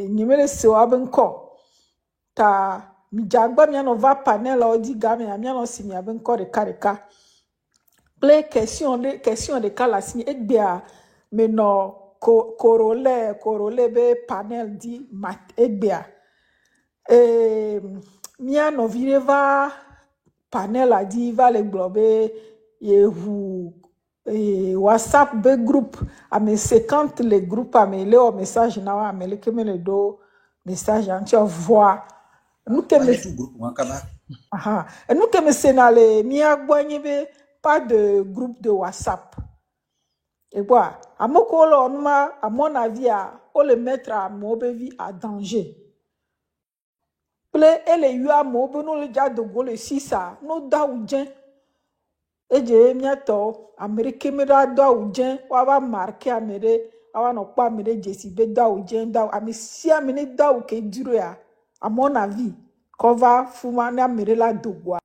Numéro se wabenko. Ta mijagba miano va panel odi game miano si mi abenko de kareka. Play question de kala si ekbia meno korole be panel di mat ekbia. Miano vireva panel a dit va le glober yehu WhatsApp be groupe à mes 50 les groupes à mes le message na wa me le keme le do message en tu vois nous que me aha et nous que me sénale mi agbonye be pas de groupe de WhatsApp et quoi à mon à mon avis on le mettre à mon vie à danger. Ple ele yu amo be no le ja dogo le sisa no da ujen eje miato amerike me da ujen wa ba marke amere awa no pa amere jesi be da ujen da ami si amene da u ke duro ya à mon avis cover fuma na amere la dogo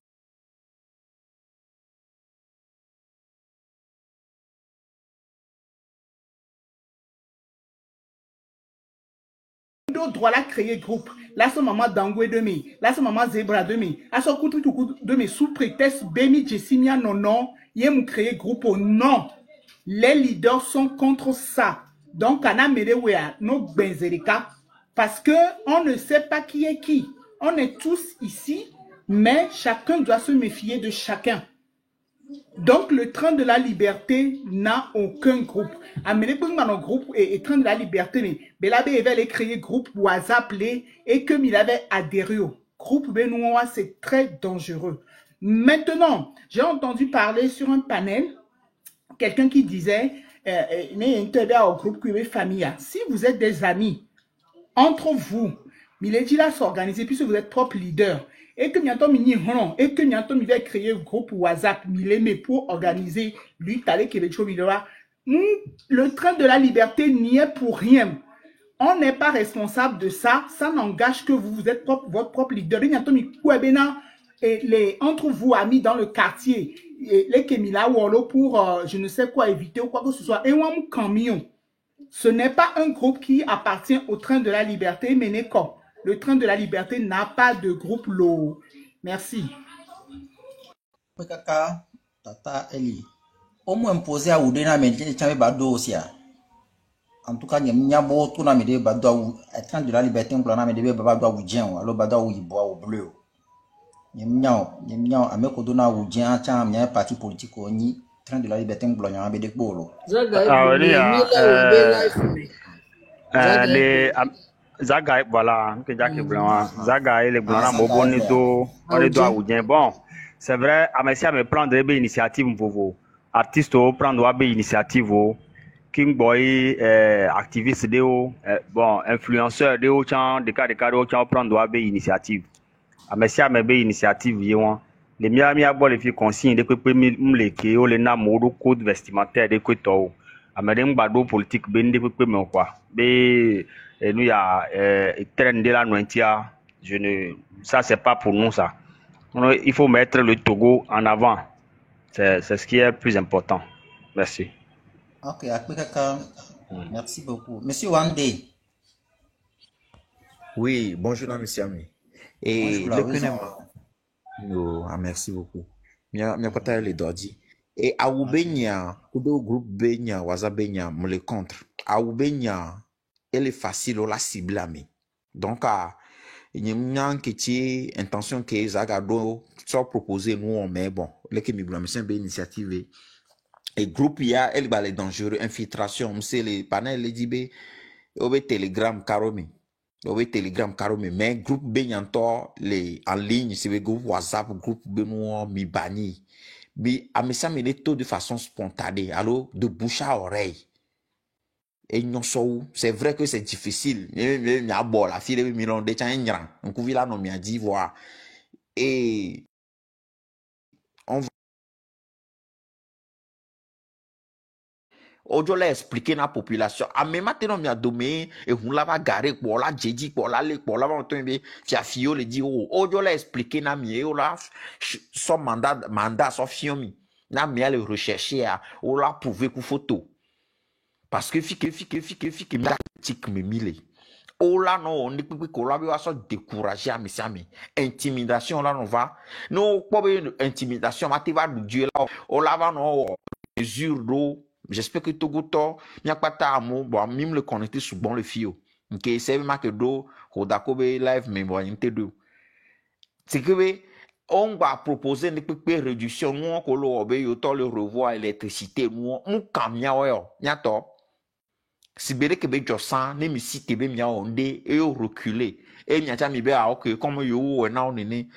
droit là créer groupe là ce maman Dangwe demi là ce maman Zebra demi à ce coup demi sous prétexte Beni Jessimia non yem créer groupe au non les leaders sont contre ça donc ana merewea no benzerika parce que on ne sait pas qui est qui, on est tous ici mais chacun doit se méfier de chacun. Donc, le train de la liberté n'a aucun groupe. Amenez pour un groupe et train de la liberté, mais Belabe avait créé groupe WhatsApp et que il avait adhéré au groupe Benoît, c'est très dangereux. Maintenant, j'ai entendu parler sur un panel, quelqu'un qui disait, au groupe famille. Si vous êtes des amis, entre vous, il est dit là s'organiser puisque vous êtes propre leader. Et que bientôt et que bientôt il va créer un groupe WhatsApp mais pour organiser lui t'allais que le train de la liberté n'y est pour rien. On n'est pas responsable de ça, ça n'engage que vous, vous êtes votre propre leader. Et les entre vous amis dans le quartier, les Kemila Wolo pour je ne sais quoi éviter ou quoi que ce soit. Et un camion. Ce n'est pas un groupe qui appartient au train de la liberté, mais n'est comme. Le train de la liberté n'a pas de groupe lourd. Merci. Kaka tata Eli. Au moins imposé à Oudena, mais il y a bado aussi. En tout cas, il y a beaucoup de gens bado à train de la liberté, on peut en amener bado ou dien, alors bado ou bois au bleu. Il y a un mec au ou dien, tiens, il y a un parti politique au ni train de la liberté, on peut en amener des bolos. Zaga voilà que Jacques Blanc Zaga et les Blancs Moboni do on est doit ou bien bon c'est vrai à merci à me prendre des initiatives pour artistes prendre des initiatives King Boy activiste de bon influenceur de autant de cas prendre des initiatives à merci à me des initiatives yon les miami bon les filles consigne de que me les que les na modo code vestimentaire de que to à me dem bado politique ben de que me quoi et nous il y a train de la nointia ça c'est pas pour nous ça il faut mettre le Togo en avant c'est ce qui est le plus important. Merci. Ok, merci beaucoup monsieur Wandé. Oui, bonjour monsieur Ami. Et merci beaucoup. Mia pata les dodi. Et à Oubenya, au groupe Benya, Wazabenya, me le contre. À Oubenya, elle est facile à la cible. Donc, il y a une intention que Zagado soit proposé, nous, on met bon, les qui c'est une initiative. Et groupe, il y a, elle va les dangereux, infiltration, c'est les panels, les dibé, au Telegram, Karomi. Au Telegram, Karomi, mais groupe Benyantor, les en ligne, c'est le groupe WhatsApp, groupe Benoît, mi bani. Mais à ça, mais les taux de façon spontanée, alors de bouche à oreille. Et non, c'est vrai que c'est difficile. Il y a bon, la fille de Milan de Tchangran, on couvre là, non, mais dit voir. Et on va. Ojo la expliquer na population. A même maintenant, mi a domé, et on la va garer, pour la djedi, pour la lek, pour la va tomber, tia fio le dit, oh, ojo la expliquer na mi, ou la, son mandat, son fiomi. Na mi a le rechercher, ou la prouver coup photo. Parce que fike me mile. Oh là non, on est plus qu'on l'a vu à se décourager à mes amis. Intimidation là, on va. Non, pas une intimidation, mais tu vas nous Dieu là. Oh là, va non, mesure d'eau. J'espère que Togo to, n'y a pas ta mot, bon, même le connecter sous bon le fio. Ok, c'est ma que d'eau, qu'on d'accord live, mais bon, il deux. C'est que, on va proposer une petite réduction, nous, on le revoir l'électricité, nous, on camion, n'y a pas. Si bere que be josan ne mi si kebe mi onde e o reculer e mi acha mi be a ok comme yo we na onene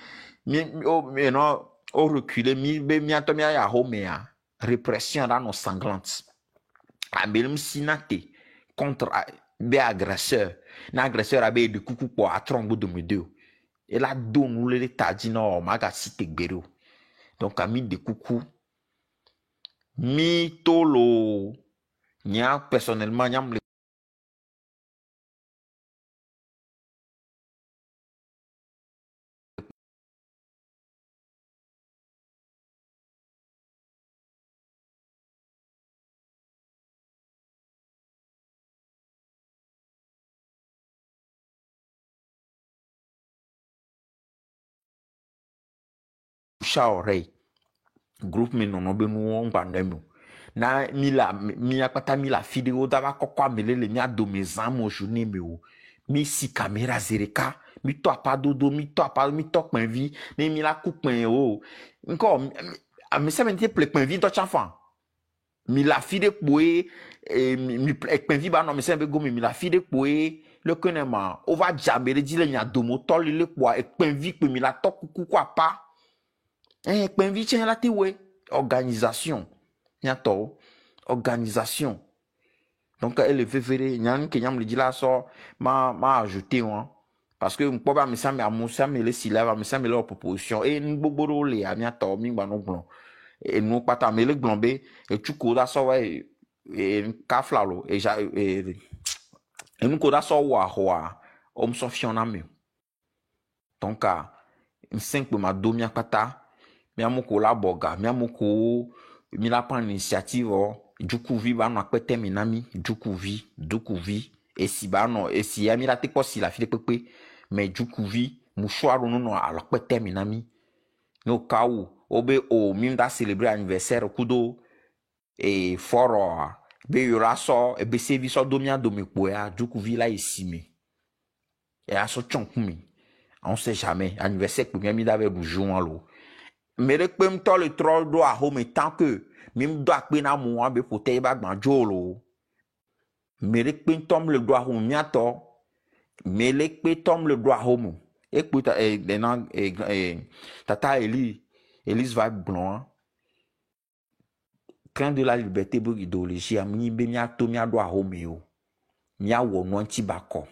mi o me no o reculer mi be mi ato mi ya home ya répression là non sanglante a belim sinate contre be agresseur na agresseur a be de coucou pour a trombo de medo et la don nous le tadi no maga cité gbero donc a mi de coucou mi tolo nya personnellement nyam boucha oreille groupe mi nono be nu on gbandemu na mi akpata mi la fidéo dava kokwa melele mi ado mes amo journée mi o mi si caméra zereka mi to apadodo mi to penvi ne mi la ku pen o nko mi se mentie ple penvi do chanfan mi la fide poe mi penvi ba no mi se be go mi la fide poe le kenema o va jabere di le nya domo to le poa penvi pe mi la to kuku kwa pa penvi chen la ti we organisation nyato organisation donc elle veut faire nyan ke nyam le dit là so ma ajouter hein parce que m'po ba mi sa me amusa me le sila ba mi sa me leur proposition et ngbogbo le a nyato mi gba no gbon et nous pata me le glombe et tu ko da so we et ka flalo et ja et nous ko da so wa hoa om so fiona me donc a 5 ma do mi pata mi amoko la boga mi amoko mi la prendre initiative dukuvi ba no akpete minami dukuvi et si ba no et si ami la te ko si la file pepe mais dukuvi mouchoir no ala akpete minami no kawu obe o mi da célébrer anniversaire kudo et foro be yora so e be service so domia domepo ya dukuvi la esime et aso chonkumi on sait jamais anniversaire pour mi d'avait boujon lo mais le pem to le troll do a home tant que même do akpe na mo abe pote ba gbanjo lo mais le pem tom le do a home miato mais le pe tom le do a home e puta tata Elise va blanc train de la liberté pour idéologie a mi be miato mi do a home yo mi awo no anti bako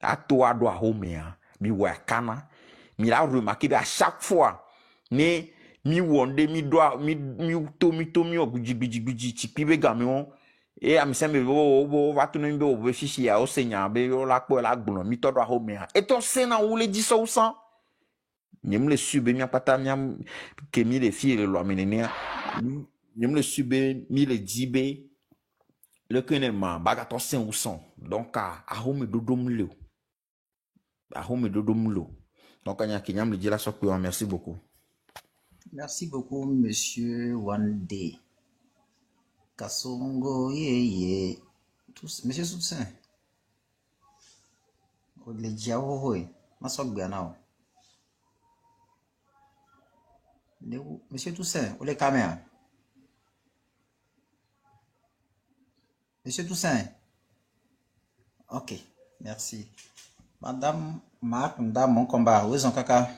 ato a do a home ya mi wa kana mi la remarquer à chaque fois ne mi wonde mi doa mi to mi ogujibiji chipi be gamion e am se me bo va to no be fishi ya o senya be o la po la gbon mi to do ho me e to se na wo le di so san nyem le sube mi apata mi ke mi le fi le lo menene nyem le sube mi le dibe le kenema baga to sen ou son donc a ho me dodom le donc anya ke nyam le di la so ko merci beaucoup. Merci beaucoup, monsieur Wande. Kasongo, ye. Monsieur Soutsen. Le diao, oui. Ma soeur Bianao. Monsieur Toussaint, où les caméras? Monsieur Toussaint. Ok, merci. Madame Marc, madame, mon combat. Où est son caca?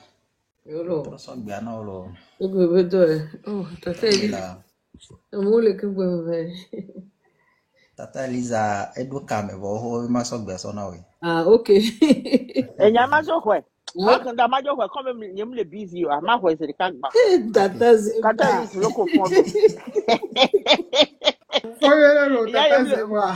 Yolo. Ma soeur Bianao, Tata Elisa, Edo Kame, ma soeur Bianao. Ah, ok. Et Yamazo, ouais. Quand Damajo, comme il est busy, à ma voix, c'est le cas. Tata Zeba. Tata is local fond. Tata Zeba.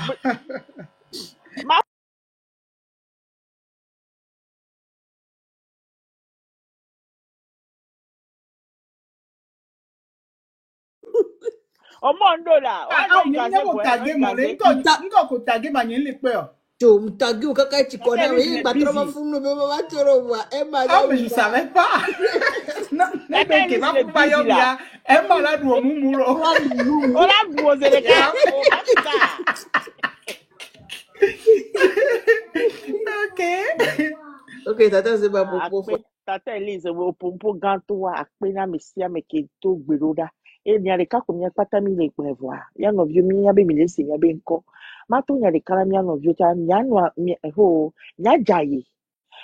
Au monde là. Ah, on est tagué mon nko ko tagué ba nyen le pe o. Chum tagi ukaka chikona Tata me Elise batro busy. mafuno be mama choro wa Emma Ah, da mais je savais pas. Non, Tata n'importe Elise va pour busy là. Bayomia. Un malade ou un moumouro. On a posé le cas. Yeah. Oh, Matuka. Ok. Okay, tata se ba popo for. Akpe Tata Elise wo pompo ganto wa akpe na mesia meketo gberoda. E nya de ka ko nya pata mi le gbevoa. Ya no vio mi ya be mi le se ya be nko. Ma to nya de kala mi ya no vio ta nya no mi ho nya jaye.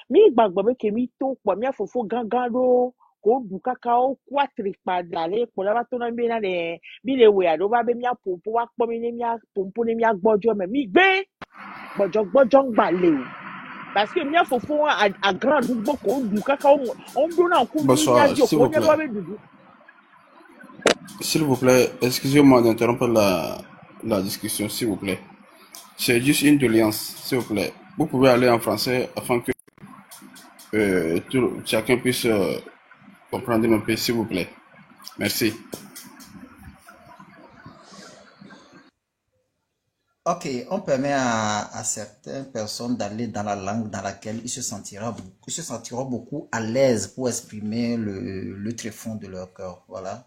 Mi gbàgbọ́ pé kèmí tó pọ̀ mí àfòfó gángan ló kò dù kaka ó kwatri padà lé pọ̀ lábá tó náà bí náà lẹ̀ bí lè wẹ̀ àdó bá bẹ́ mi àpòpò wá pọ́ mi ní mi àpòpò ní mi àgbọ́jọ́ mẹ́ mi gbé gbọ́jọ́gbọ́jọ́ ń gbà lè o parce que mi àfòfó àgán àdúgbò kò dù kaka ó ń dún náà kú mi ní Bonsoir, àjò s'il kò vous ní bọ́ plaît. bẹ́ dùdú. S'il vous plaît, excusez-moi d'interrompre la discussion, s'il vous plaît. C'est juste une doléance, s'il vous plaît. Vous pouvez aller en français afin que chacun puisse comprendre un peu, s'il vous plaît. Merci. Ok, on permet à certaines personnes d'aller dans la langue dans laquelle ils se sentiront beaucoup à l'aise pour exprimer le tréfonds de leur cœur. Voilà.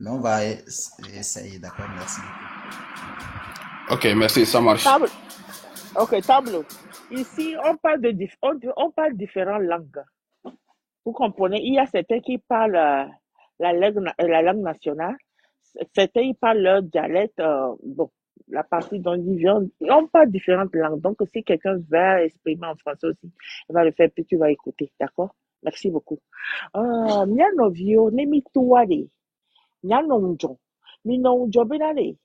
Mais on va essayer, d'accord? Merci beaucoup. Ok, merci, ça marche. Table. Ok, tableau. Ici, on parle on parle différentes langues. Vous comprenez, il y a certains qui parlent la langue nationale, certains ils parlent leur dialecte, bon, la partie dont ils viennent, on parle différentes langues. Donc, si quelqu'un veut exprimer en français aussi, il va le faire, puis tu vas écouter, d'accord? Merci beaucoup. Mia novio, ne mi tuare, mia nonjo, mi nonjo benale.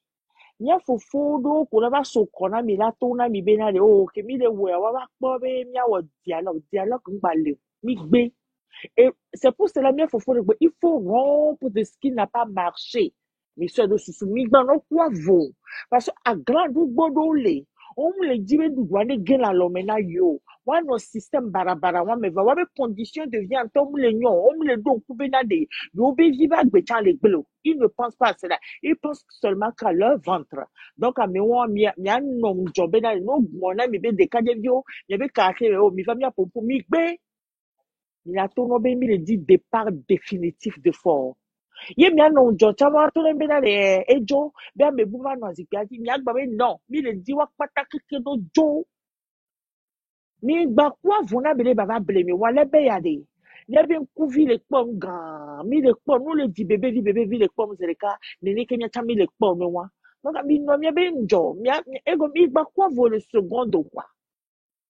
Mia fofodo, kuna ba sokona mi la tona mi benale, oh, ke mi le we, wa ba kpobe, mia wa dialogue mbale, mi gbe. Et c'est pour cela, il faut rompre de ce qui n'a pas marché. Mais c'est de ce migban no quoi vaut. Parce que à grand ou bodole, on me le dit, mais nous doit aller la lomena yo. Wa no système barabara, wa me va, wa me condition de vie en tom le nyon, on me le don couper na de, yo be viva gbetan le gbelo. Ils ne pensent pas à cela. Ils pensent seulement qu'à leur ventre. Donc, à mes wa, mi a non jobé na, no, mon ami, be de kadevio, mi be kake, oh, mi va mi a pour mi gbe. Il a tout nommé, il dit départ définitif de fort. Ye mi ano njo chawa to lembe na le ejo be me buva no azipiati mi agba be no mi le di wa pata keke no jo mi gba kwa vona bele baba ble mi wale be ya de ne be nkuvi le kpom gan mi le kpom no le di bebe vi le kpom zereka ne ne kenya cha mi le kpom no wa donc mi no mi be njo mi ego mi gba kwa vo le secondo kwa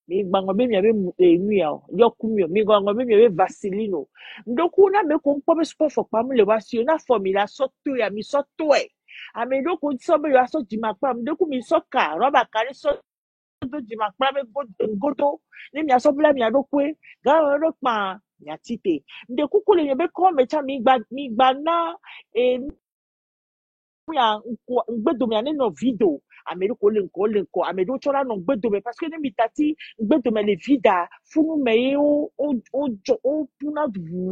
mi gbango be mi abe nuya yokumio mi gbango be mi abe vasilino ndoku na me ko mpo be sport for pam le wasi na formula soto ya mi soto e ame ndoku so be ya so jima pam ndoku mi soka roba kare so do jima pam be goto ni mi aso bla mi adoku e ga ro pa ya tite ndoku ko le be ko me cha mi gba na e ya ngbedo mi ane no video amedo ko le nko amedo chora no ngbedo me parce que ne mitati ngbedo me le vida funu me o puna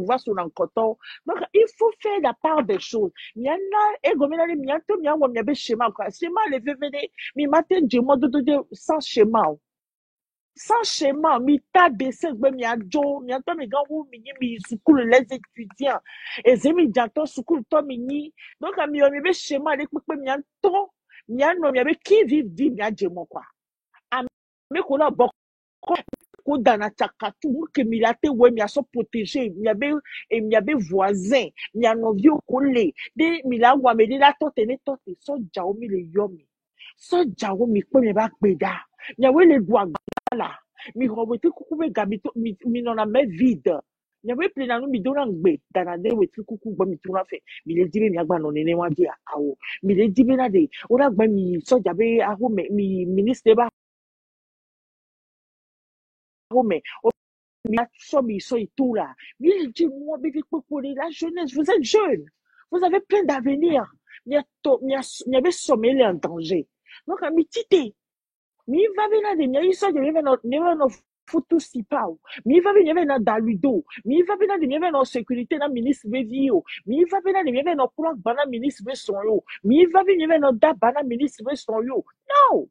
va sur l'encoto donc il faut faire la part des choses miana ego mi na le mianto mi awo mi be schéma quoi schéma le vvd mi matin du mode de sans schéma sans schéma, mi ta baissé, mi a jo, mi a to mi gawu mi ni mi sukulu les étudiants. Et c'est mi janto sukulu to mi ni. Donc, mi o mi be schéma, de kpe mi a to, mi a no, mi a be qui vive di mi a jemo quoi. A mi ko la bok ko dana chakatu, mu ke mi la te we mi a so protéger, mi a be voisin, mi a no vieux collé. De mi la wa me de la tote ne tote, so jao mi le yomi. So jao mi ko mi ba gbeda. Mi a we le doigt là mi roboti kuku be gabito mi nona me vide ne we plena no mi dona ngbe dana de we ti kuku gba mi tuna fe mi le dibe mi agba no nene wa dia awo mi le dibe na de ora gba mi soja be aho me mi ministre ba aho me o mi so mi so itu là mi le dit moi be pour la jeunesse vous êtes jeunes vous avez plein d'avenir mi avait sommeil en danger donc mi tite mi va bena de mi so de mi va no futu sipao mi va bena na daludo mi va bena de mi va no sécurité na ministre vio mi va bena de mi va no kula bana ministre be son yo mi va bena no da bana ministre be son yo no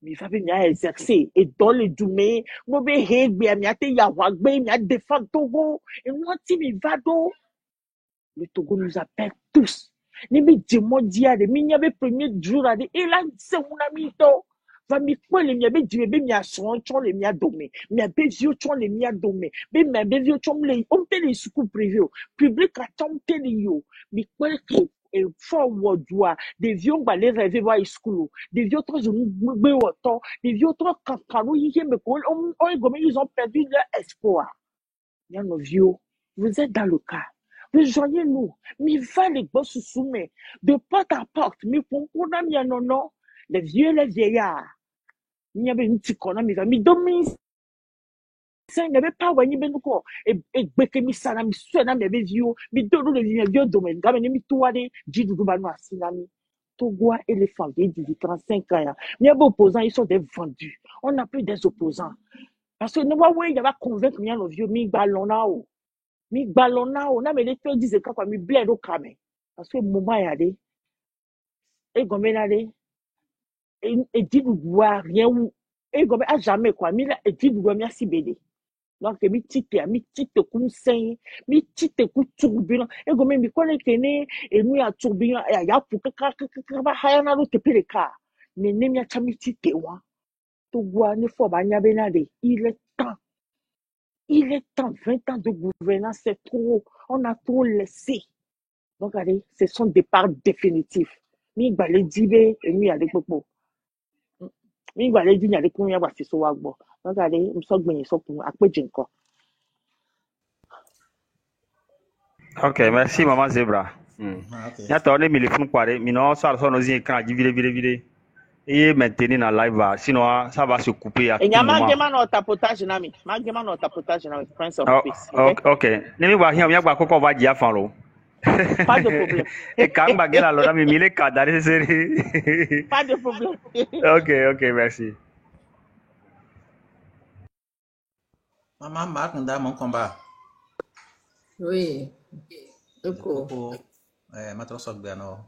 mi va bien exercer et dans le domaine mo be hegbe mi ate ya wagbe mi a défendre Togo et moi ti mi va do le Togo nous appelle tous ni mi dimo dia de mi nya be premier jour ade et là c'est mon ami to va mi ko le mi be di be mi ason chon le mi adome mi be vieux chon le mi adome be mi be vieux chon le on te les school privé public a tom te le yo mi ko ke et forward joie des vieux ba les rêver voir school des vieux trop je me autant des vieux trop quand yi me ko on ils ont perdu leur espoir bien nos vieux vous êtes dans le cas rejoignez-nous mais va les boss soumet de porte à porte mais pour qu'on a mis non les vieux les vieillards il y avait une petite qu'on a mis mi domi ça il n'y avait pas wani ben ko et beke mi sana mi suena mi be vieux mi do le vieux domaine ga mi toade jidu ba no asinami Togo éléphant de 35 ans il y a des opposants ils sont des vendus on n'a plus des opposants parce que nous voyons il y a pas convaincre mi nos vieux mi ballon na o na me les te disent quoi mi bled au camé parce que moment y a des et gomenade et dit voir rien ou et gomen a jamais quoi mi et dit voir mi si bébé donc mi tite comme sain mi tite ku turbulent et gomen mi connaît kene et nous ya turbulent et ya pour que ba haya na te peleka ne mi a chami tite wa to gwa ne fo ba nya benade il est temps 20 ans de gouvernance c'est trop on a trop laissé donc allez c'est son départ définitif mi balé dibe et mi avec popo mi balé di nya de kun ya ba si so wa gbo donc allez mi so gbin so kun apeje nko. Ok, merci maman Zebra. Ok. Ya to ne mi le fun kware mi no so so no zin kan ji vide. Et maintenir dans live sinon ça va se couper à tout Et moment. magema no tapotage na mi Prince of Peace. Ok. Ne mi wa hian mi agba koko va dia fan lo. Pas de problème. Et quand bagela lo na mi le cadre série. Pas de problème. Ok, merci. Maman Marc nda mon combat. Oui. D'accord. Maintenant ça bien non.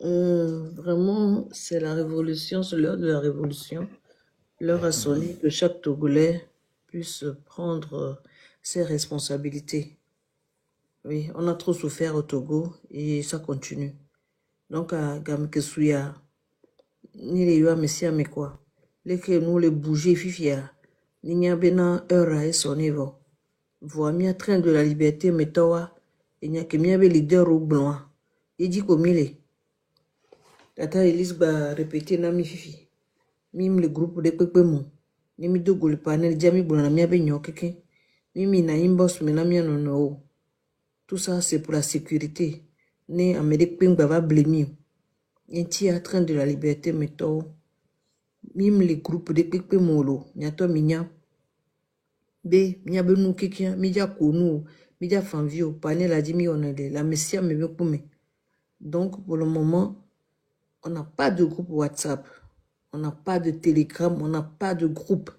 Vraiment, c'est la révolution, c'est l'heure de la révolution. L'heure a sonné que chaque Togolais puisse prendre ses responsabilités. Oui, on a trop souffert au Togo et ça continue. Donc, à Gamkesuya, ni les yeux, messia, mais quoi? Les que nous, les bouger, fifia, ni n'y a bena heure à sonner, bon. Voir mi train de la liberté, mais toi, il n'y a que mi avait leader au blanc. Il dit comme il est. Tata Elise va répéter na mi fifi. Mim le groupe de Pepemon. Ni mi dogo le panel jami boulana mi abe nyokeke. Mimi na inbox me na mi anono. Tout ça c'est pour la sécurité. Né Amérique Ping va blâmer. Yenti à train de la liberté meto. Mim le groupe de Pepemon lo. Nyato minya. Be mi abe nou kekia mi ja konu. Mi ja fanvio panel a dit mi onade. La messia me veut pour. Donc pour le moment on n'a pas de groupe WhatsApp, on n'a pas de Telegram, on n'a pas de groupe.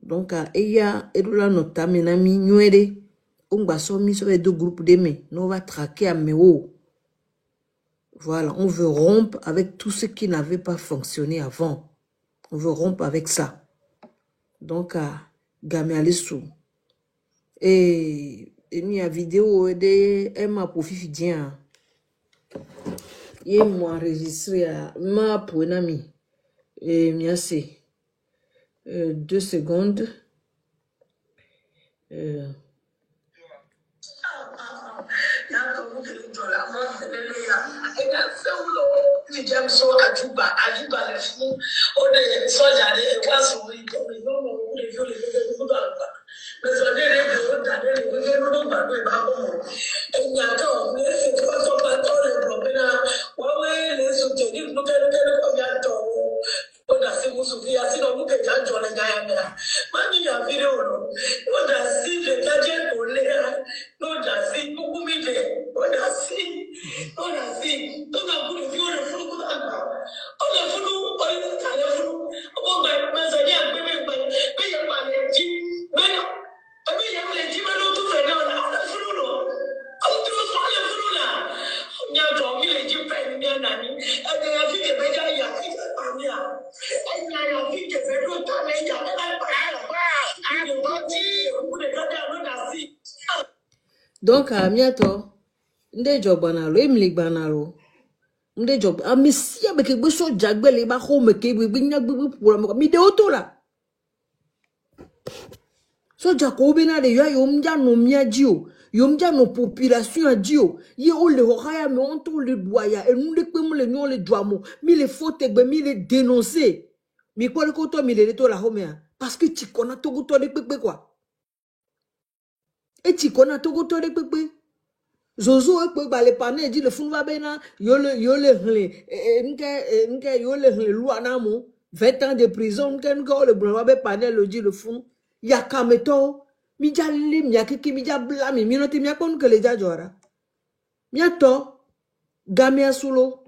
Donc, il y a notamment nami nuede, on va soumis sur les deux groupes d'aimer, nous on va traquer à Méo. Voilà, on veut rompre avec tout ce qui n'avait pas fonctionné avant. On veut rompre avec ça. Donc, gamé à l'essou. Et il y a vidéo de Emma pour Fifidien. Et moi enregistré à ma pour un ami. Et merci. 2 secondes. Donc, à miato, nde job banalo, emli banalo. Nde job, a messia beke beso jagbe le ba home ke binya bibi pour mi de auto là. So Jacobi na de yomja no mia dio, yomja no population a dio. Ye o le horaya me onto le doya et nous le pemo le non le doamo, mi le faute be mi le dénoncer. Mi quoi le koto mi le to la home parce que tu connais to goto de pepe quoi. Et tu connais to goto de pepe. Zozo e pe ba le pané dit le fun va bena yo le hle nke yo le hle loi na mo 20 ans de prison nke le blanc ba pané le dit le fun ya kameto mi ja le mi akiki mi ja blami mi no te mi akon que le ja jora mi ato gamia sulo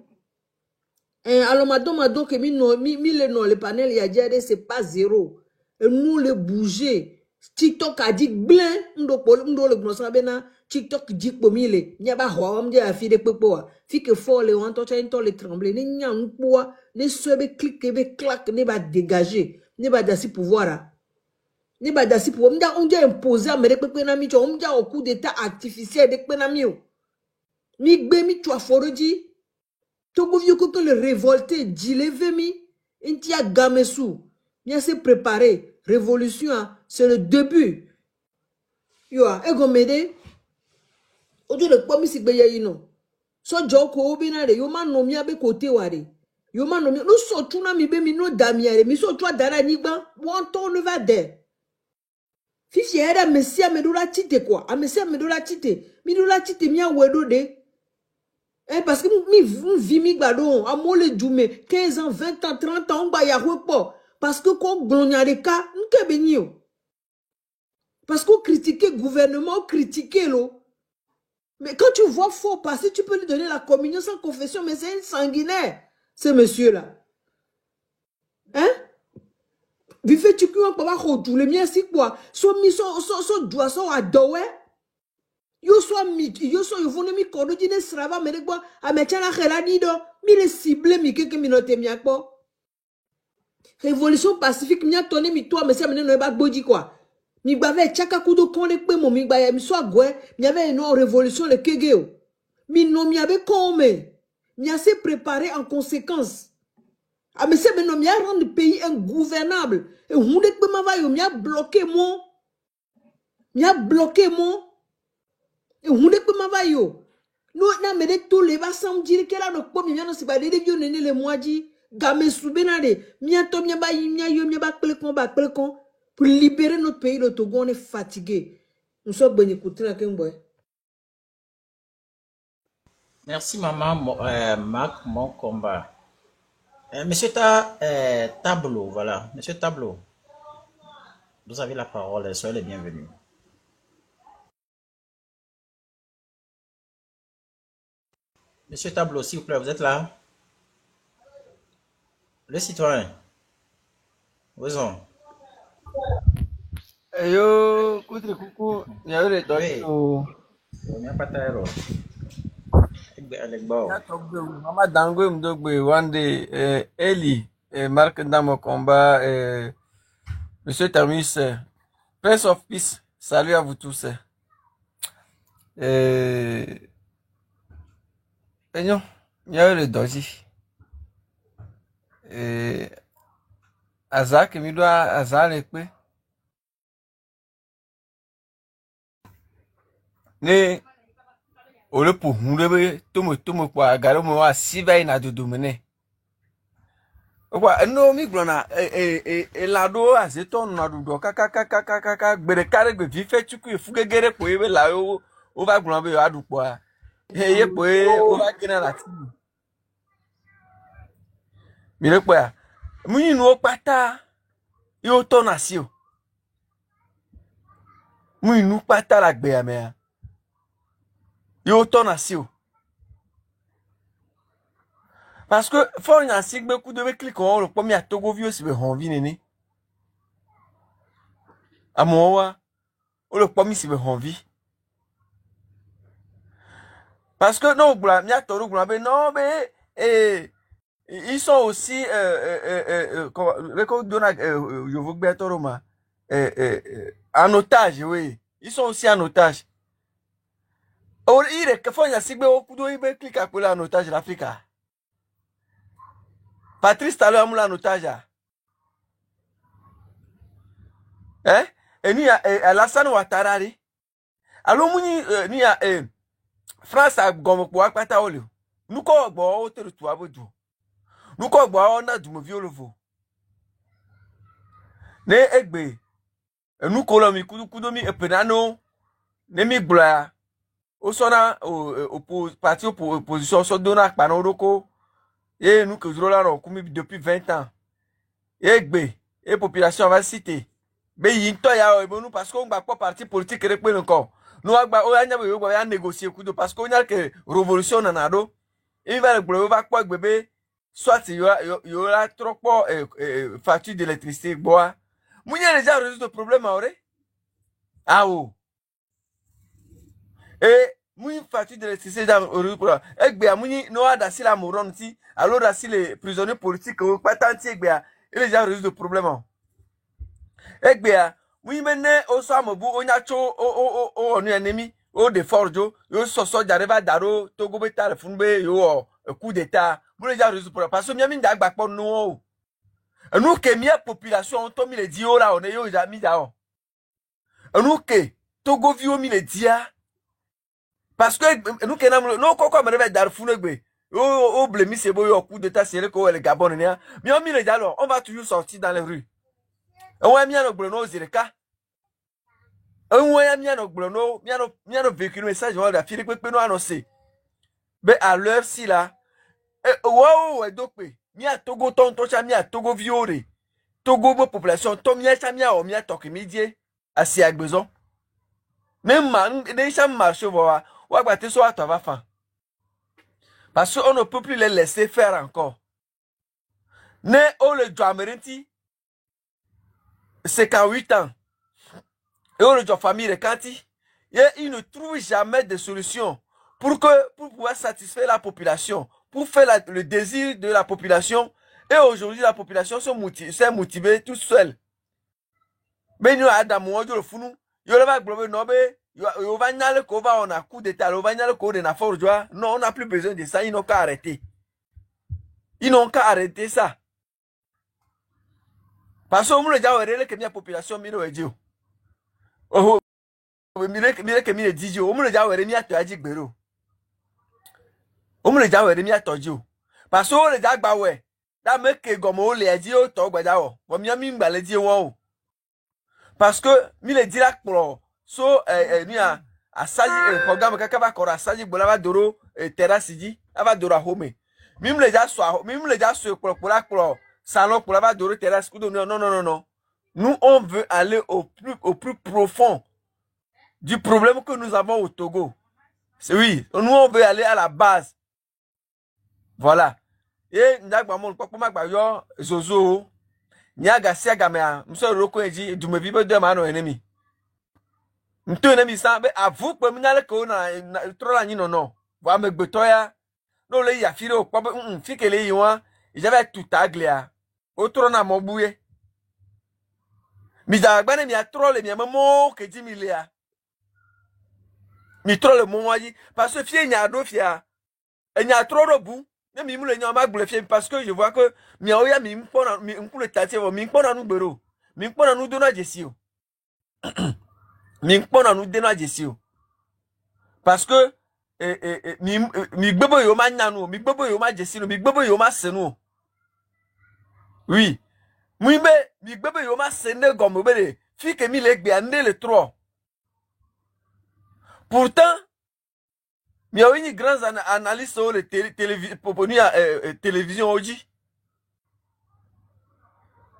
alors madame que mi le non le panel ya dire c'est pas zéro et nous le bouger TikTok a dit blanc ndo le blanc bena TikTok dit pomile nya ba ho am dia fi de pepo fi que fort le on to le trembler ni nya npoa ne sebe cliquer be clac ne ba dégager ne ba dasi pouvoir ne ba dasi pouvoir mda on dia imposer à me pepe na mi cho on dia au coup d'état artificiel de pepe na mi o mi gbe mi tu aforoji to go vieux que le révolté dit levé mi intia gamesu bien se préparer révolution c'est le début yo e go mede ojo le pomi si gbe ye no so jo ko obi na re yo ma no mi abe kote ware yo ma no mi no so tu na mi be mi no da mi are mi so tu adara ni gban won to no va de fifi era mesia me do la tite quoi a mesia me do la tite mi do la tite mi a wedo de parce que mi vi mi gbado amole jume 15 ans 20 ans 30 ans ba ya repo parce que ko glonyare ka nke be ni o parce qu'on critiquait le gouvernement, critiquait l'eau. Mais quand tu vois fort passer, tu peux lui donner la communion sans confession, mais c'est un sanguinaire, ce monsieur-là. Hein? Vivez tu peux pas tout le mien c'est quoi? Soit mis son doigt son adowe. Yo soit mis yo vont mi kodo dine srava mais quoi a mettre la relani do mi le cible mi que mi note mi akpo. Révolution pacifique mi a tonné mi toi mais ça me no ba bodi quoi. Mi bavait chaka kudo konne pe mo mi baya mi so agwe mi avait une révolution le kegeo mi no mi avait comme mi a se préparé en conséquence ah mais c'est non mi a rendre le pays ingouvernable et hunde pe ma va yo mi a bloqué mon et hunde pe ma va yo no na me de tous les va sam dire que là no po mi no se ba de bio nene le moaji game soubenade mi a to mi ba yi mi a yo mi ba pelekon pour libérer notre pays, le Togo, on est fatigué. Nous sommes bien écoutés là, Merci maman, Marc, mon combat. Monsieur Tableau, voilà. Monsieur Tableau, vous avez la parole, soyez les bienvenus. Monsieur Tableau, s'il vous plaît, vous êtes là? Le citoyen. Où sont? Yo, kutri kuku, nyawre dojo. Mia patero. Mama Dango Mdogbe, one day, Eli, Marc dans mon combat, Monsieur Termis, Prince of Peace, salut à vous tous. Non, nyawre doji. Azak, mi doit azale pe. Ne ole pour hunde tomo kwa garo mo wa siva ina dudu mene kwa no mi glona lado azeto na dudu kaka gbere kare gbe vife chuku efugegere po ebe la o va glona be adupo a ye po o va gena la ti mi le po a mu yinu o pata yo to na si o mu yinu pata la gbe ame yo to na si o parce que faut y a sigbe coup de clic on le premier à Togo vieux si be honvi nene amowa o le premier si be honvi parce que non bla mi a toro bla be non be ils sont aussi comment le dona je vous gbe toro ma en otage oui ils sont aussi en otage Or ire que faut y sigbe au kudo ibe clique à coller en otage l'Afrique. Patrice Talon a en otage. Hein? Et nous, Alassane Ouattara, alors nous, France a gomme pour akpata olio. Nous ko gbo o territoire bodu. Nous ko gbo ona du mo violovo. Ne egbe. Nous ko lo mi kudo mi epenano ne mi gbla. O sona parti opposition so dona pa no roko. Et nous que là depuis 20 ans. Egbe et population va citer. Be yinto ya o nous parce qu'on va pas parti politique rekpe encore. Nous agba o anya be ya négocier kudo parce qu'on a que révolution nanado. Il va le va quoi bébé soit il y aura trop facture d'électricité bois. Mounya déjà résoudre le problème aurait. Ah oh. Et mounya facture d'électricité dans résoudre problème. Egbe mounya no ada si la moron ti alors da si les prisonniers politiques ou pas tant egbe il déjà résoudre le problème. Egbe mounya menne o so amobu onya cho o onu ennemi. O de forjo, yo soso jareba daro, togo beta le funbe yo coup d'état. Vous les avez résoudre parce que miami nda gbakpo no. Nous que mia population to mi le di o la on yo ja mi da o. Nous que togo vi o mi le dia. Parce que nous que na no koko me rebe dar funegbe. O blemi sebo yo coup d'état c'est le ko le Gabon ne. Mi le dia on va toujours sortir dans les rues. On va mi no gbo no zireka. Un ya mi no glono mi no véhicule message on da fili pepe no annoncer be à l'heure si là wow dope mi a Togo tonto cha mi a Togo viore Togo bo population to mi cha mi a o mi a tok midie asi agbezo même man de cha marche wa gba te so ato va fan parce qu'on ne peut plus les laisser faire encore ne o le Joamerenti c'est qu'à 8 ans. Et on a famille de Kanti, et ils ne trouvent jamais de solution pour pouvoir satisfaire la population, pour faire le désir de la population. Et aujourd'hui, la population s'est motivée tout seul. Mais nous, Adam, on a le fou, il va glober nobe, il va y aller on a coup d'état, il va y aller de la force. Non, on n'a plus besoin de ça, ils n'ont qu'à arrêter. Ils n'ont qu'à arrêter ça. Parce que nous, les gens, la population, oh, mire que mire DJ o mu le ja were mi ato aji gbero o mu le ja were mi ato ji o parce o le ja gba we da me ke gomo o le aji o to gbada o bo mi ngba le ji won o parce que mi le dira kpro so ni asaji programme kaka ba kora asaji gbola ba doro terrasse ji aba doro home mi le ja so kpro salon kpro ba doro terrasse kudo non. Nous, on veut aller au plus profond du problème que nous avons au Togo. Oui, nous, on veut aller à la base. Voilà. Et nous avons Zozo, Niaga Siagamea, nous sommes reconnus du Mevibe de Mano ennemi. Nous sommes ennemis, ça, mais à vous, pour nous aller trop la non. Voilà, mais Betoya, non, les Yafiro, Fike les Yuan, j'avais tout agléa. Autre na mon bouye. Mi da gbane mi atrole mi amamo ke 10 milliards. Mi trole mo waji parce que fie nya do fia. E nya trolo bu, ne mi mu le nya ma gbule fie parce que je vois que mi oya mi mpona mi nkule tatie wo mi nkpona nu gbero. Mi nkpona nu dona jesi o. Mi nkpona nu dona jesi o. Parce que mi gbebo yo ma nya nu, mi gbebo yo ma jesi nu, mi gbebo yo ma senu. Oui. Mouimbe, mi gbebe yo ma sene gomme bere, fi ke mi le gbe ande le 3. Pourtant, mi a une grande analyse sur le télévision oji.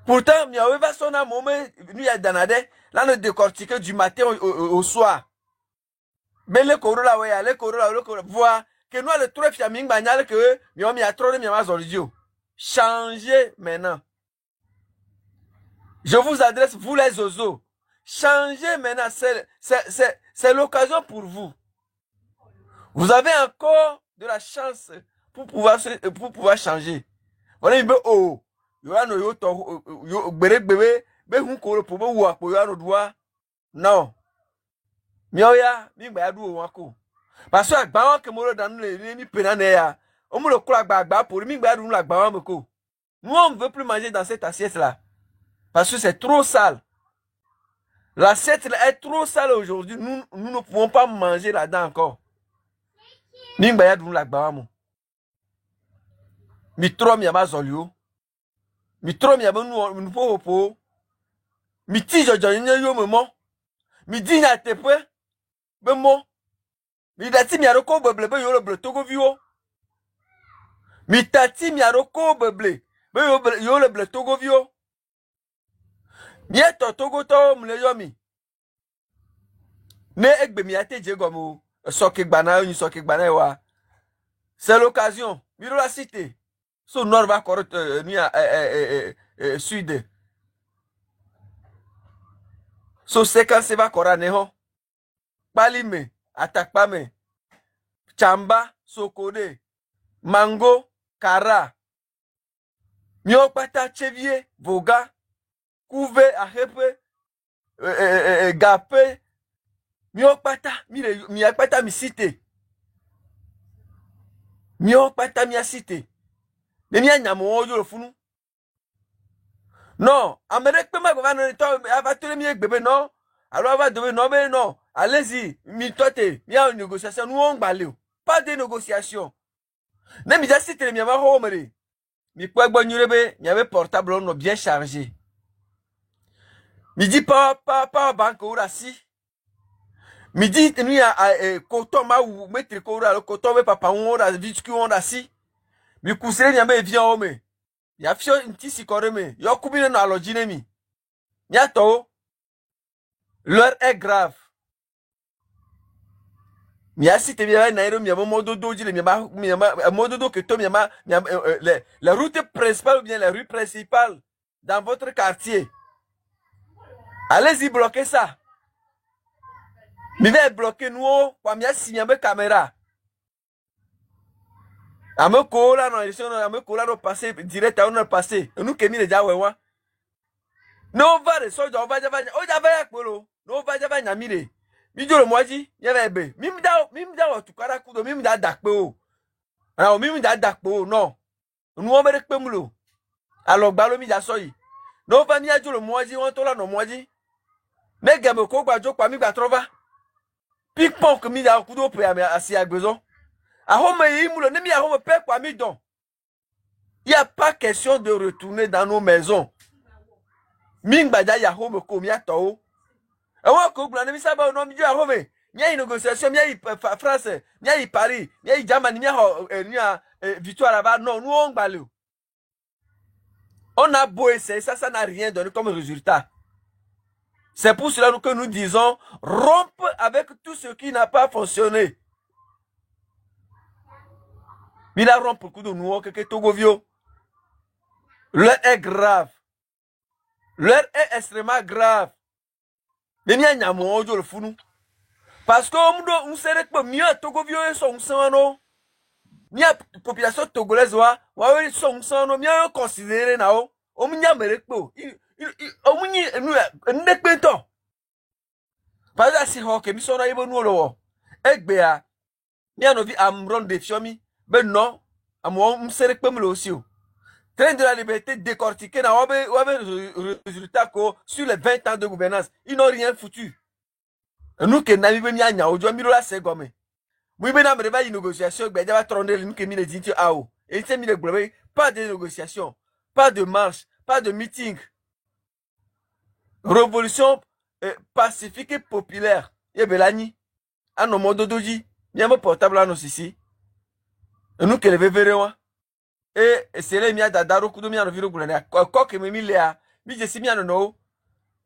Pourtant, mi a eu son à moment, nous a danade, là nous décortiquer du matin au soir. Mais le corolla, ouais, le corolla, voir que nous le 3 fiaming bagnal que mi a trop de mi a zordio. Changez maintenant. Je vous adresse, vous les oiseaux. Changez maintenant, c'est l'occasion pour vous. Vous avez encore de la chance pour pouvoir changer. Voilà, il me oh, non. Mioya, mi gba du won ko. Parce que agbawa que moro dans les mi penane ya. On me le croit agba pour mi gba la agbawa me ko. Nous on ne veut plus manger dans cette assiette là. Parce que c'est trop sale. L'assiette est trop sale aujourd'hui. Nous ne pouvons pas manger là-dedans encore. Mi gba ya la agbawa mo. Mi trop mi ama zolio. Mi trop mi ama nous po. Mi ti jojo yo me mo. Mi di na tepe. Be mo. Mi dati mi aroko beble be yo le ble togo viwo. Mi tati mi aroko beble be yo le ble togo viwo. Mi eto togo to mle yo mi. Ne egbe mi ate je gomo soke gbana yo ni soke gbana wa. C'est l'occasion. Mi la cité. So nord va correct ni sud. So séquence va corane ho. Palime Atakpame, Chamba, Sokode, Mango, Kara, Miopata, Chevier, Voga, Couve, Ahepe, Gape, Miopata, Miapata, mi cité. Miopata, mi cité. Ne mia nyamo yo le funu. Non, Amérique peut ma gouverner va te le mieux bébé non. Alors va devenir non mais non. Allez-y, mi-tote, mi a une négociation, nous on balé. Pas de négociation. Ne mi jasi tele mi ama homere. Mi kwa gbo nyurebe, mi avait portable on bien chargé. Mi dit pas banque ora si. Mi dit nous a coton ma ou mettre ko ora coton me papa on ora vitku on da si. Mi kusere mi ama vient home. Ya fio nti si koreme, yo kubine no alojine mi. Mi ato. L'heure est grave. Mia si te bien nairo mi modo doji le mi modo que to la route principale ou bien la rue principale dans votre quartier. Allez-y bloquer ça. Mi va bloquer nous kwa mia si mi caméra. Ame ko la no élection ame ko la no passer direct à on passer. Nous que mi le ja wewa. No va de so on va o ja va ya polo. No va ja va nyamire. Mi jolo moji yebe mi da o tukara kudo mi da dakpe o ara mi da dakpe o no nu o mere pe mulo alogba lo mi da so yi no fa ni ajolo moji won to la no moji ne game ko gbajo pa mi gba trova pick pong mi da kudo pe asi agbezo a home yi mulo ne mi a home pe pa mi don. Il y a pas question de retourner dans nos maisons. Mi gbaja ya home ko mi ato. Ewa ko gblana mi saba no mi jo ahome. Nya négociation, nya France, nya Paris, nya Germany, nya victoire là-bas. Non, nous on balé. On a beau essayer, ça n'a rien donné comme résultat. C'est pour cela que nous disons rompre avec tout ce qui n'a pas fonctionné. Il a rompu coup de nous que Togovio. L'heure est grave. L'heure est extrêmement grave. Mais n'y a rien le fou. Parce que on sait que mieux Togovio et son sang. N'y a population togolaise wa son sang mieux considéré nao. On m'y a merepo. On m'y n'est pas tant. Parce que si on que mission na ibo nous lo. Egbea. N'y a no vi amron de fiomi. Ben non. Amo m'sere que me lo aussi. Train de la liberté décortiqué na wabe résultat ko sur les 20 ans de gouvernance. Ils n'ont rien foutu. Nous que na bibe nya nya ojo mi la se gome. Mu ibe na mreba une négociation gbe ja trondel nous que mi le dit ao. Et c'est mi le globe pas de négociation, pas de marche, pas de meeting. Révolution pacifique et populaire. Yebelani ano modo doji, mi am portable à nos ici. Nous que le verrons. Et c'est là mia dadaro kudo mia no viro gulana ko ke mi lea mi je si mia no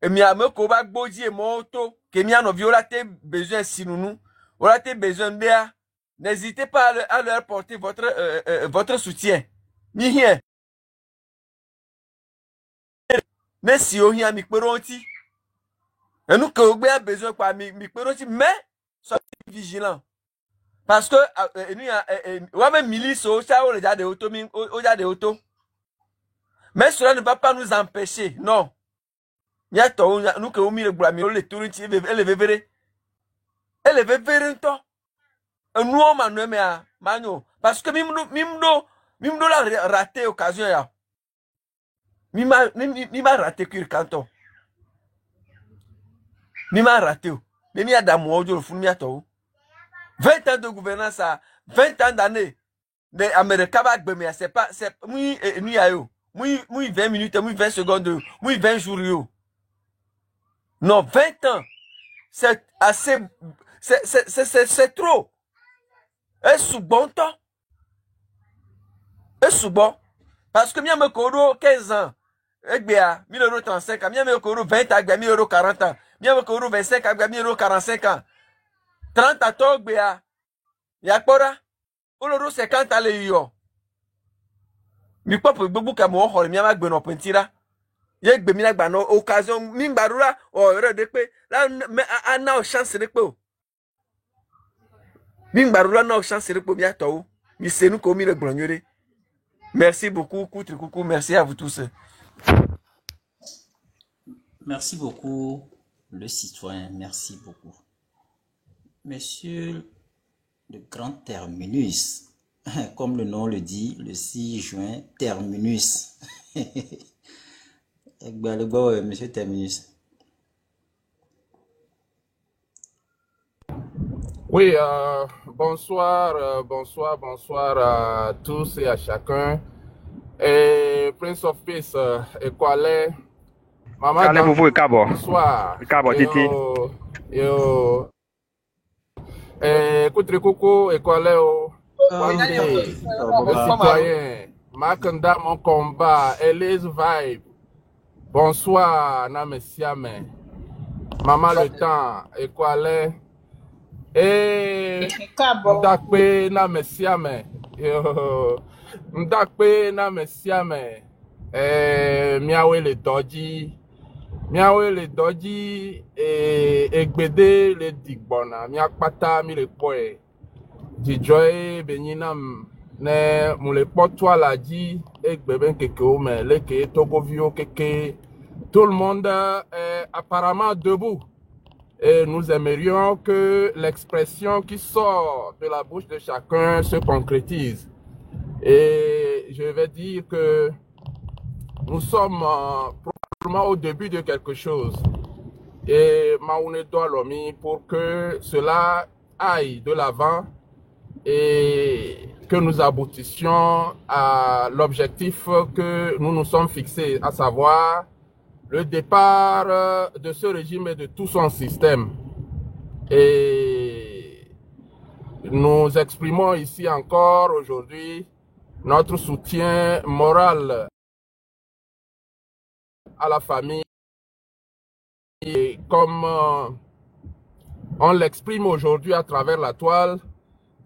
e mia me ko ba gboji e moto ke mia no viola te besoin sinunu on te besoin bia n'hésitez pas à leur porter votre soutien mi hien mais si o hien mi peronti et nous que o gbe a besoin kwa mi peronti mais soyez vigilants. Parce que nous avons milice au déjà de auto, mais cela ne va pas nous empêcher, non. Nous que nous le blâmons, les tourniers, elle est vévérée. Elle est vévérée, nous on m'a nommé à Magno. Parce que Mimdo l'a raté occasion ya. Mima raté cuir canton. Mima raté. Mimi a d'amour au fond miato. 20 ans de gouvernance à 20 ans d'années. Les Américains mais c'est pas c'est oui nous ayo. Oui 20 minutes, oui 20 secondes, oui 20 jours yo. Non, 20 ans. C'est assez c'est trop. Et sous bon temps. Et sous bon. Parce que miam koro 15 ans. Et bien, 1035 ans. Miam koro 20 ans, 1040 ans. Miam koro 25 ans, 1045 ans. 30 ans, to bien. Yakora. Oloro 50 ans le yo. Mi papa bubu ka mo hol miam agbe no pentira. Ye gbe mi na gba no occasion mi gbarura o re de pe. La na chance de pe o. Mi gbarura na chance de pe mi ato. Mi senu ko mi le glonyore. Merci beaucoup, coucou, merci à vous tous. Merci beaucoup, le citoyen, merci beaucoup. Monsieur le grand terminus, comme le nom le dit, le 6 juin, terminus. Monsieur terminus. Oui, bonsoir à tous et à chacun. Et Prince of Peace, Ekwale, Maman Dan, bonsoir. Yo, Koutri Koukou, Ekwale, Wande, le citoyen, Makanda, mon combat, Elise Vibe, bonsoir, Namesiame, Maman le temps, Ekwale. Ndakpe na mesiame Ndakpe na mesiame miawe le doji egbede le digbona miakpata mi le poe dijoy beninam ne mule potwa la di egbeben keke ome leke togovio keke tout le monde est apparemment debout. Et nous aimerions que l'expression qui sort de la bouche de chacun se concrétise. Et je vais dire que nous sommes probablement au début de quelque chose. Et Maoune doit l'omi pour que cela aille de l'avant et que nous aboutissions à l'objectif que nous nous sommes fixés, à savoir le départ de ce régime et de tout son système. Et nous exprimons ici encore aujourd'hui notre soutien moral à la famille. Et comme on l'exprime aujourd'hui à travers la toile,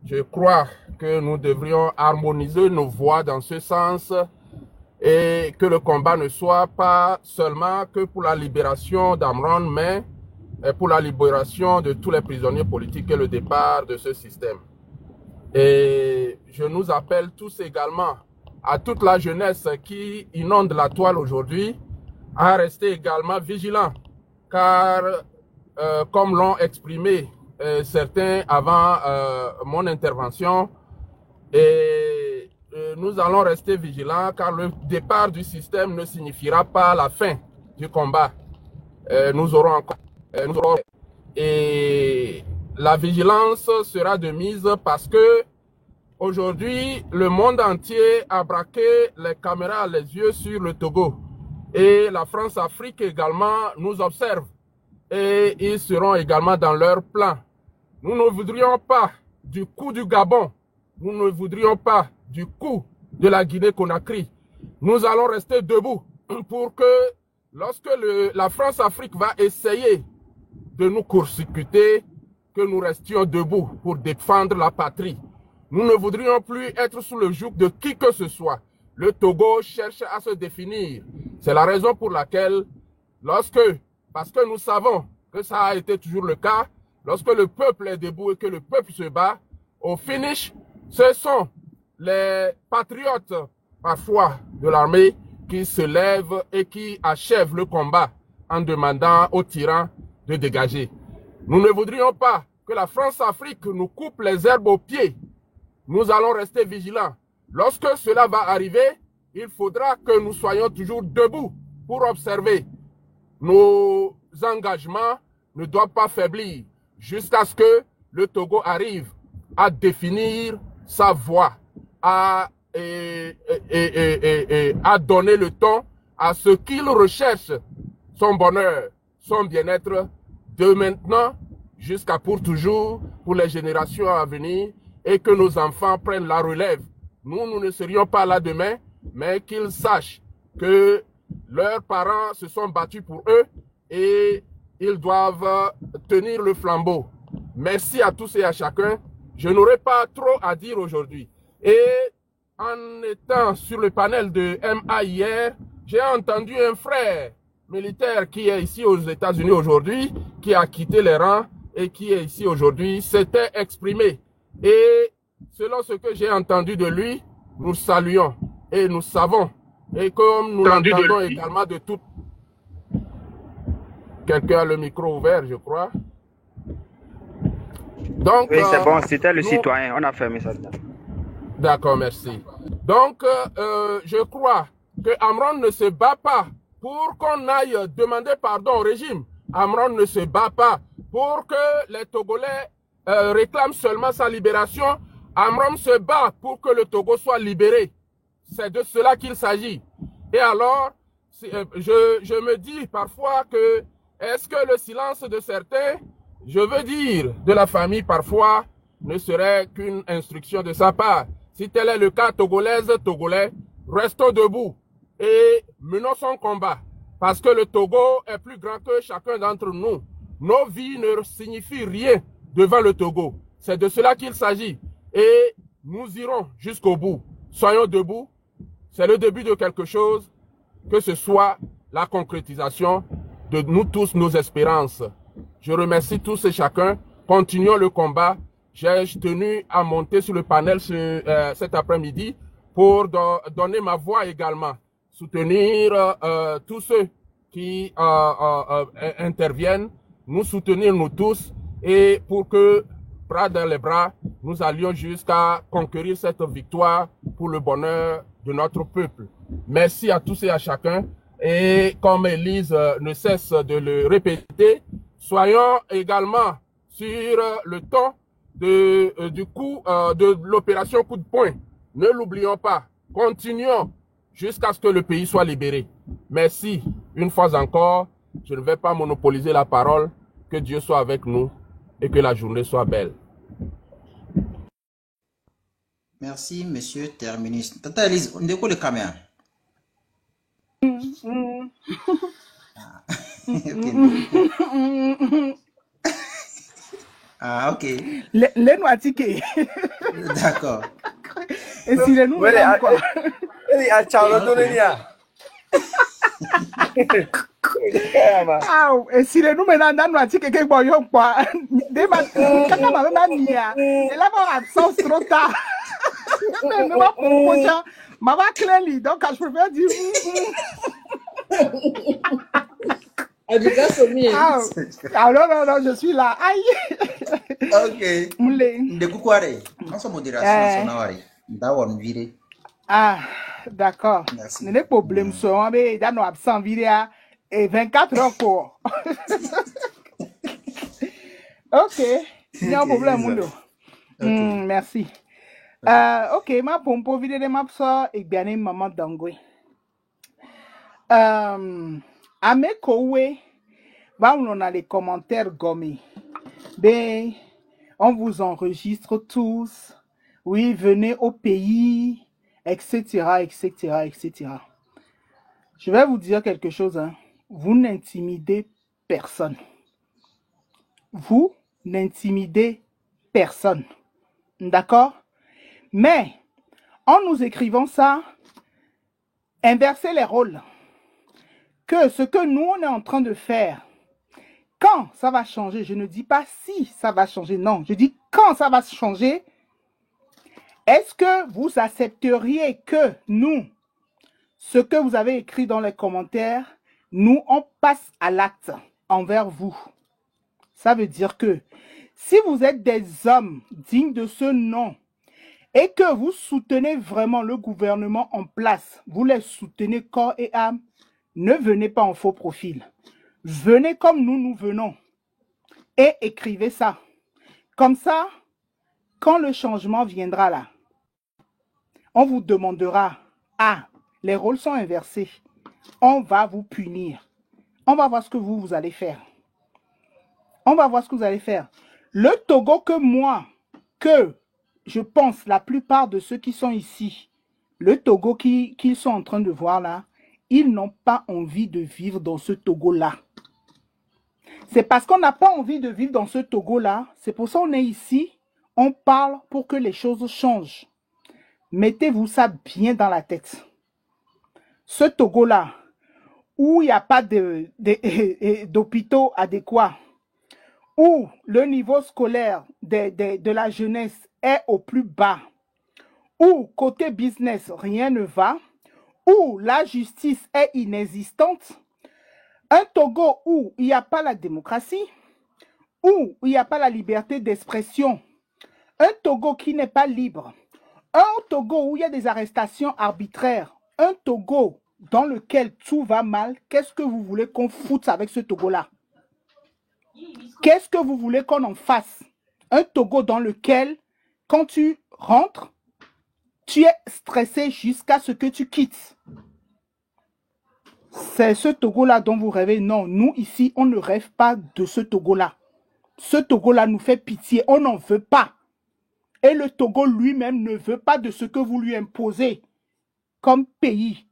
je crois que nous devrions harmoniser nos voix dans ce sens et que le combat ne soit pas seulement que pour la libération d'Amron, mais pour la libération de tous les prisonniers politiques et le départ de ce système. Et je nous appelle tous également, à toute la jeunesse qui inonde la toile aujourd'hui, à rester également vigilants, car comme l'ont exprimé certains avant mon intervention, nous allons rester vigilants car le départ du système ne signifiera pas la fin du combat. Nous aurons encore. Et la vigilance sera de mise parce que aujourd'hui, le monde entier a braqué les caméras, les yeux sur le Togo. Et la France-Afrique également nous observe. Et ils seront également dans leur plan. Nous ne voudrions pas du coup du Gabon. Nous ne voudrions pas du coup de la Guinée-Conakry. Nous allons rester debout pour que lorsque la France-Afrique va essayer de nous court-circuiter, que nous restions debout pour défendre la patrie. Nous ne voudrions plus être sous le joug de qui que ce soit. Le Togo cherche à se définir. C'est la raison pour laquelle, parce que nous savons que ça a été toujours le cas, lorsque le peuple est debout et que le peuple se bat, au finish, ce sont les patriotes, parfois, de l'armée, qui se lèvent et qui achèvent le combat en demandant aux tyrans de dégager. Nous ne voudrions pas que la France-Afrique nous coupe les herbes aux pieds, nous allons rester vigilants. Lorsque cela va arriver, il faudra que nous soyons toujours debout pour observer. Nos engagements ne doivent pas faiblir jusqu'à ce que le Togo arrive à définir sa voie, à donner le ton à ce qu'il recherche, son bonheur, son bien-être, de maintenant jusqu'à pour toujours, pour les générations à venir, et que nos enfants prennent la relève. Nous ne serions pas là demain, mais qu'ils sachent que leurs parents se sont battus pour eux et ils doivent tenir le flambeau. Merci à tous et à chacun. Je n'aurai pas trop à dire aujourd'hui. Et en étant sur le panel de MA hier, j'ai entendu un frère militaire qui est ici aux États-Unis aujourd'hui, qui a quitté les rangs et qui est ici aujourd'hui, s'était exprimé. Et selon ce que j'ai entendu de lui, nous saluons et nous savons. Et comme nous l'entendons également de tout... Quelqu'un a le micro ouvert, je crois. Donc, oui, c'est bon, c'était le citoyen. On a fermé ça. D'accord, merci. Donc, je crois que Amron ne se bat pas pour qu'on aille demander pardon au régime. Amron ne se bat pas pour que les Togolais réclament seulement sa libération. Amron se bat pour que le Togo soit libéré. C'est de cela qu'il s'agit. Et alors, je me dis parfois que est-ce que le silence de certains, je veux dire de la famille parfois, ne serait qu'une instruction de sa part? Si tel est le cas, Togolaises, Togolais, restons debout et menons son combat. Parce que le Togo est plus grand que chacun d'entre nous. Nos vies ne signifient rien devant le Togo. C'est de cela qu'il s'agit. Et nous irons jusqu'au bout. Soyons debout. C'est le début de quelque chose, que ce soit la concrétisation de nous tous, nos espérances. Je remercie tous et chacun. Continuons le combat. J'ai tenu à monter sur le panel cet après-midi pour donner ma voix également. Soutenir tous ceux qui interviennent, nous soutenir nous tous et pour que, bras dans les bras, nous allions jusqu'à conquérir cette victoire pour le bonheur de notre peuple. Merci à tous et à chacun. Et comme Élise ne cesse de le répéter, soyons également sur le ton de l'opération coup de poing. Ne l'oublions pas. Continuons jusqu'à ce que le pays soit libéré. Merci. Une fois encore, je ne vais pas monopoliser la parole. Que Dieu soit avec nous et que la journée soit belle. Merci, monsieur Terminus. Tata Elise, on décolle le caméra. Ah, ok. Les noitiqués. D'accord. Et si les nous, quoi? Ah, et si les nous maintenant dans noitiqué que bon yo quoi? Des quand ma maman nia, et là mon absence trop tard. Mais ma pocha, ma va clélie donc je préfère dire. Ah non, je suis là. Aïe. Ok. De Koukware. En sa modération, on viré. Ah, d'accord. Ce n'est pas problème. Mais dans nos absents virés et 24 heures pour. Ok. Il y a un problème. Merci. Ok, ma pompe vidéo de ma soeur et bien maman d'Angoué. À mes cooués, on a les commentaires gommés. Ben, on vous enregistre tous. Oui, venez au pays, etc., etc., etc. Je vais vous dire quelque chose. Hein. Vous n'intimidez personne. Vous n'intimidez personne. D'accord? Mais, en nous écrivant ça, inversez les rôles. Que ce que nous, on est en train de faire, quand ça va changer, je ne dis pas si ça va changer, non, je dis quand ça va changer, est-ce que vous accepteriez que nous, ce que vous avez écrit dans les commentaires, nous, on passe à l'acte envers vous? Ça veut dire que Si vous êtes des hommes dignes de ce nom et que vous soutenez vraiment le gouvernement en place, vous les soutenez corps et âme, ne venez pas en faux profil. Venez comme nous venons et écrivez ça. Comme ça, quand le changement viendra là, on vous demandera, ah, les rôles sont inversés, on va vous punir. On va voir ce que vous allez faire. On va voir ce que vous allez faire. Le Togo que je pense la plupart de ceux qui sont ici, le Togo qu'ils sont en train de voir là, ils n'ont pas envie de vivre dans ce Togo-là. C'est parce qu'on n'a pas envie de vivre dans ce Togo-là, c'est pour ça qu'on est ici, on parle pour que les choses changent. Mettez-vous ça bien dans la tête. Ce Togo-là, où il n'y a pas d'hôpitaux adéquats, où le niveau scolaire de la jeunesse est au plus bas, où côté business, rien ne va, où la justice est inexistante, un Togo où il n'y a pas la démocratie, où il n'y a pas la liberté d'expression, un Togo qui n'est pas libre, un Togo où il y a des arrestations arbitraires, un Togo dans lequel tout va mal, qu'est-ce que vous voulez qu'on foute avec ce Togo-là? Qu'est-ce que vous voulez qu'on en fasse? Un Togo dans lequel, quand tu rentres, tu es stressé jusqu'à ce que tu quittes. C'est ce Togo-là dont vous rêvez. Non, nous ici, on ne rêve pas de ce Togo-là. Ce Togo-là nous fait pitié, on n'en veut pas. Et le Togo lui-même ne veut pas de ce que vous lui imposez comme pays.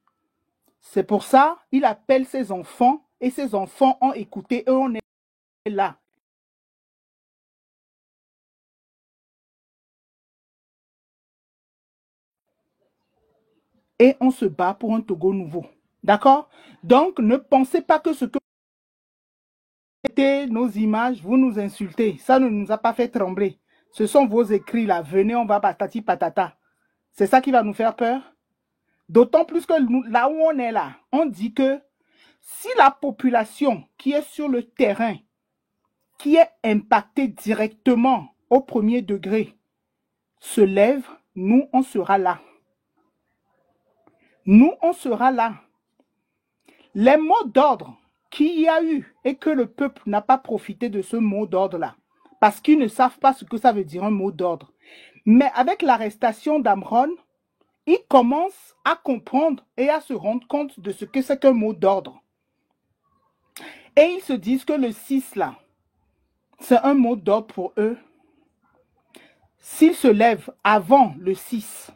C'est pour ça qu'il appelle ses enfants et ses enfants ont écouté et on est là. Et on se bat pour un Togo nouveau. D'accord? Donc, ne pensez pas que ce que nos images, vous nous insultez. Ça ne nous a pas fait trembler. Ce sont vos écrits là. Venez, on va patati patata. C'est ça qui va nous faire peur? D'autant plus que nous, là où on est là, on dit que si la population qui est sur le terrain, qui est impactée directement au premier degré, se lève, nous, on sera là. Nous, on sera là. Les mots d'ordre qu'il y a eu et que le peuple n'a pas profité de ce mot d'ordre-là, parce qu'ils ne savent pas ce que ça veut dire un mot d'ordre. Mais avec l'arrestation d'Amron, ils commencent à comprendre et à se rendre compte de ce que c'est qu'un mot d'ordre. Et ils se disent que le 6 là, c'est un mot d'ordre pour eux. S'ils se lèvent avant le 6,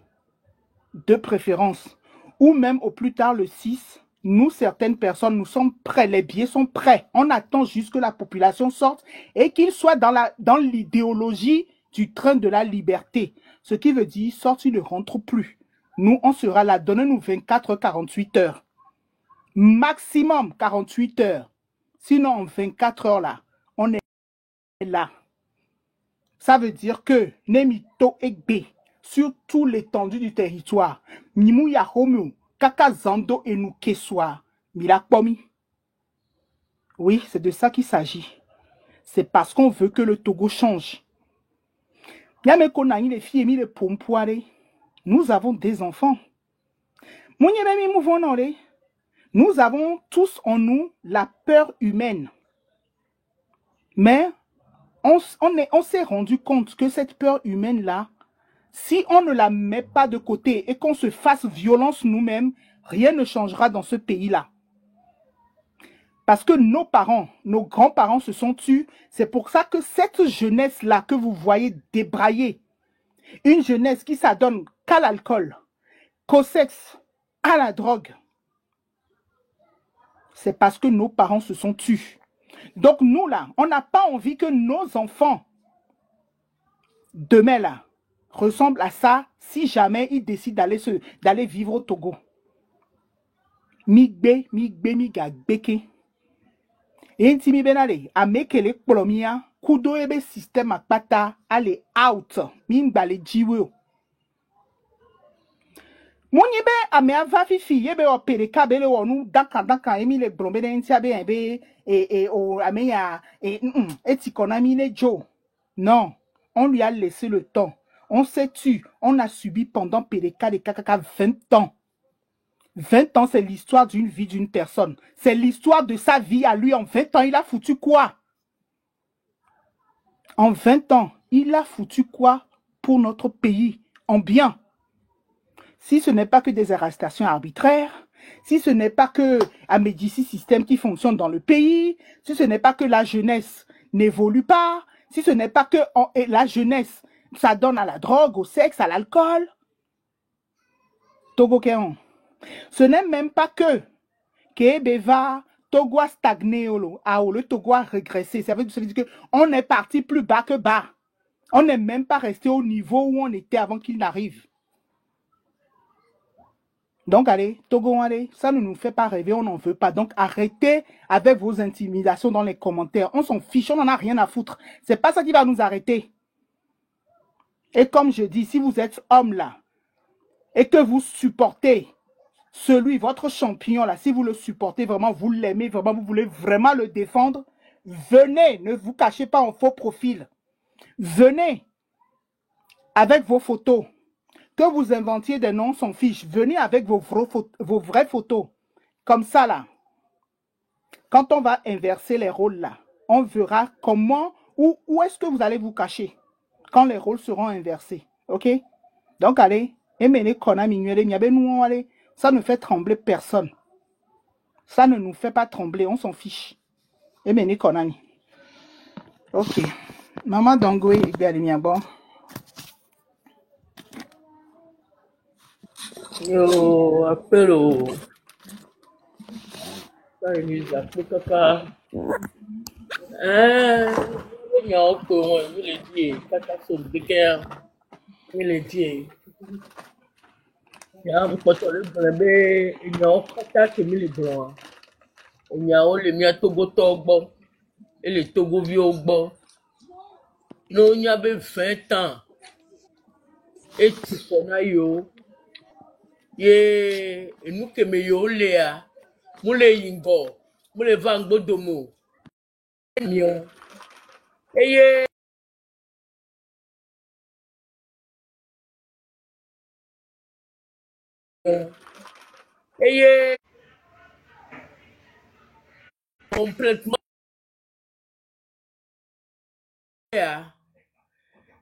de préférence, ou même au plus tard le 6, nous, certaines personnes, nous sommes prêts, les billets sont prêts. On attend juste que la population sorte et qu'ils soient dans l'idéologie du train de la liberté. Ce qui veut dire, sortent, ils ne rentrent plus. Nous, on sera là. Donnez-nous 24-48 heures. Maximum 48 heures. Sinon, en 24 heures là, on est là. Ça veut dire que Nemito Egbe, sur tout l'étendue du territoire, Mimu Yahomu, Kaka Zando et nous Keswa, Milakpomi. Oui, c'est de ça qu'il s'agit. C'est parce qu'on veut que le Togo change. Les filles et les pompoires. Nous avons des enfants. Nous avons tous en nous la peur humaine. Mais on s'est rendu compte que cette peur humaine-là, si on ne la met pas de côté et qu'on se fasse violence nous-mêmes, rien ne changera dans ce pays-là. Parce que nos parents, nos grands-parents se sont tués. C'est pour ça que cette jeunesse-là que vous voyez débrailler, une jeunesse qui s'adonne qu'à l'alcool, qu'au sexe, à la drogue, c'est parce que nos parents se sont tués. Donc nous là, on n'a pas envie que nos enfants, demain là, ressemblent à ça si jamais ils décident d'aller vivre au Togo. Migbe, migagbeke. Et intimi benale, amekele kolomia, kudo ebe système akpata, ale out, mingbale jiwe. Mounibe ame ava fifi yebe opere kabele wonu daka emi le blombe de ntiabe ebe o ame ya etikonami le jo. Non, on lui a laissé le temps. On s'est tu, on a subi pendant PDK des KKK 20 ans. 20 ans, c'est l'histoire d'une vie d'une personne. C'est l'histoire de sa vie à lui. En 20 ans, il a foutu quoi? En 20 ans, il a foutu quoi pour notre pays en bien? Si ce n'est pas que des arrestations arbitraires, si ce n'est pas que un Médicis système qui fonctionne dans le pays, si ce n'est pas que la jeunesse n'évolue pas, si ce n'est pas que la jeunesse, ça donne à la drogue, au sexe, à l'alcool. Togo Kéon. Ce n'est même pas que Kébéva, Togo a stagné, le Togo a régressé. Ça veut dire qu'on est parti plus bas que bas. On n'est même pas resté au niveau où on était avant qu'il n'arrive. Donc, allez, Togo, allez, ça ne nous fait pas rêver, on n'en veut pas. Donc, arrêtez avec vos intimidations dans les commentaires. On s'en fiche, on n'en a rien à foutre. C'est pas ça qui va nous arrêter. Et comme je dis, si vous êtes homme là, et que vous supportez votre champion là, si vous le supportez vraiment, vous l'aimez vraiment, vous voulez vraiment le défendre, venez, ne vous cachez pas en faux profil. Venez avec vos photos. Que vous inventiez des noms, s'en fiche. Venez avec vos vraies photos. Comme ça, là. Quand on va inverser les rôles, là, on verra comment, où est-ce que vous allez vous cacher quand les rôles seront inversés. OK? Donc, allez. Ça ne fait trembler personne. Ça ne nous fait pas trembler. On s'en fiche. OK. Maman Dongwe, bon. Yo, appel au. Ça, il nous appelle caca. Il y a un peu, il est dit, caca sur le bécaire. Il est dit. Il y a un peu de bébé, il y a un caca qui est mis les blancs. Il y a un le mien Togo Togo. Et les Togo vieux bon. Non, il y avait 20 ans. Et tu connais yo. Et nous que me yo léa. Moule yingo. Moule vango domo. Et complètement.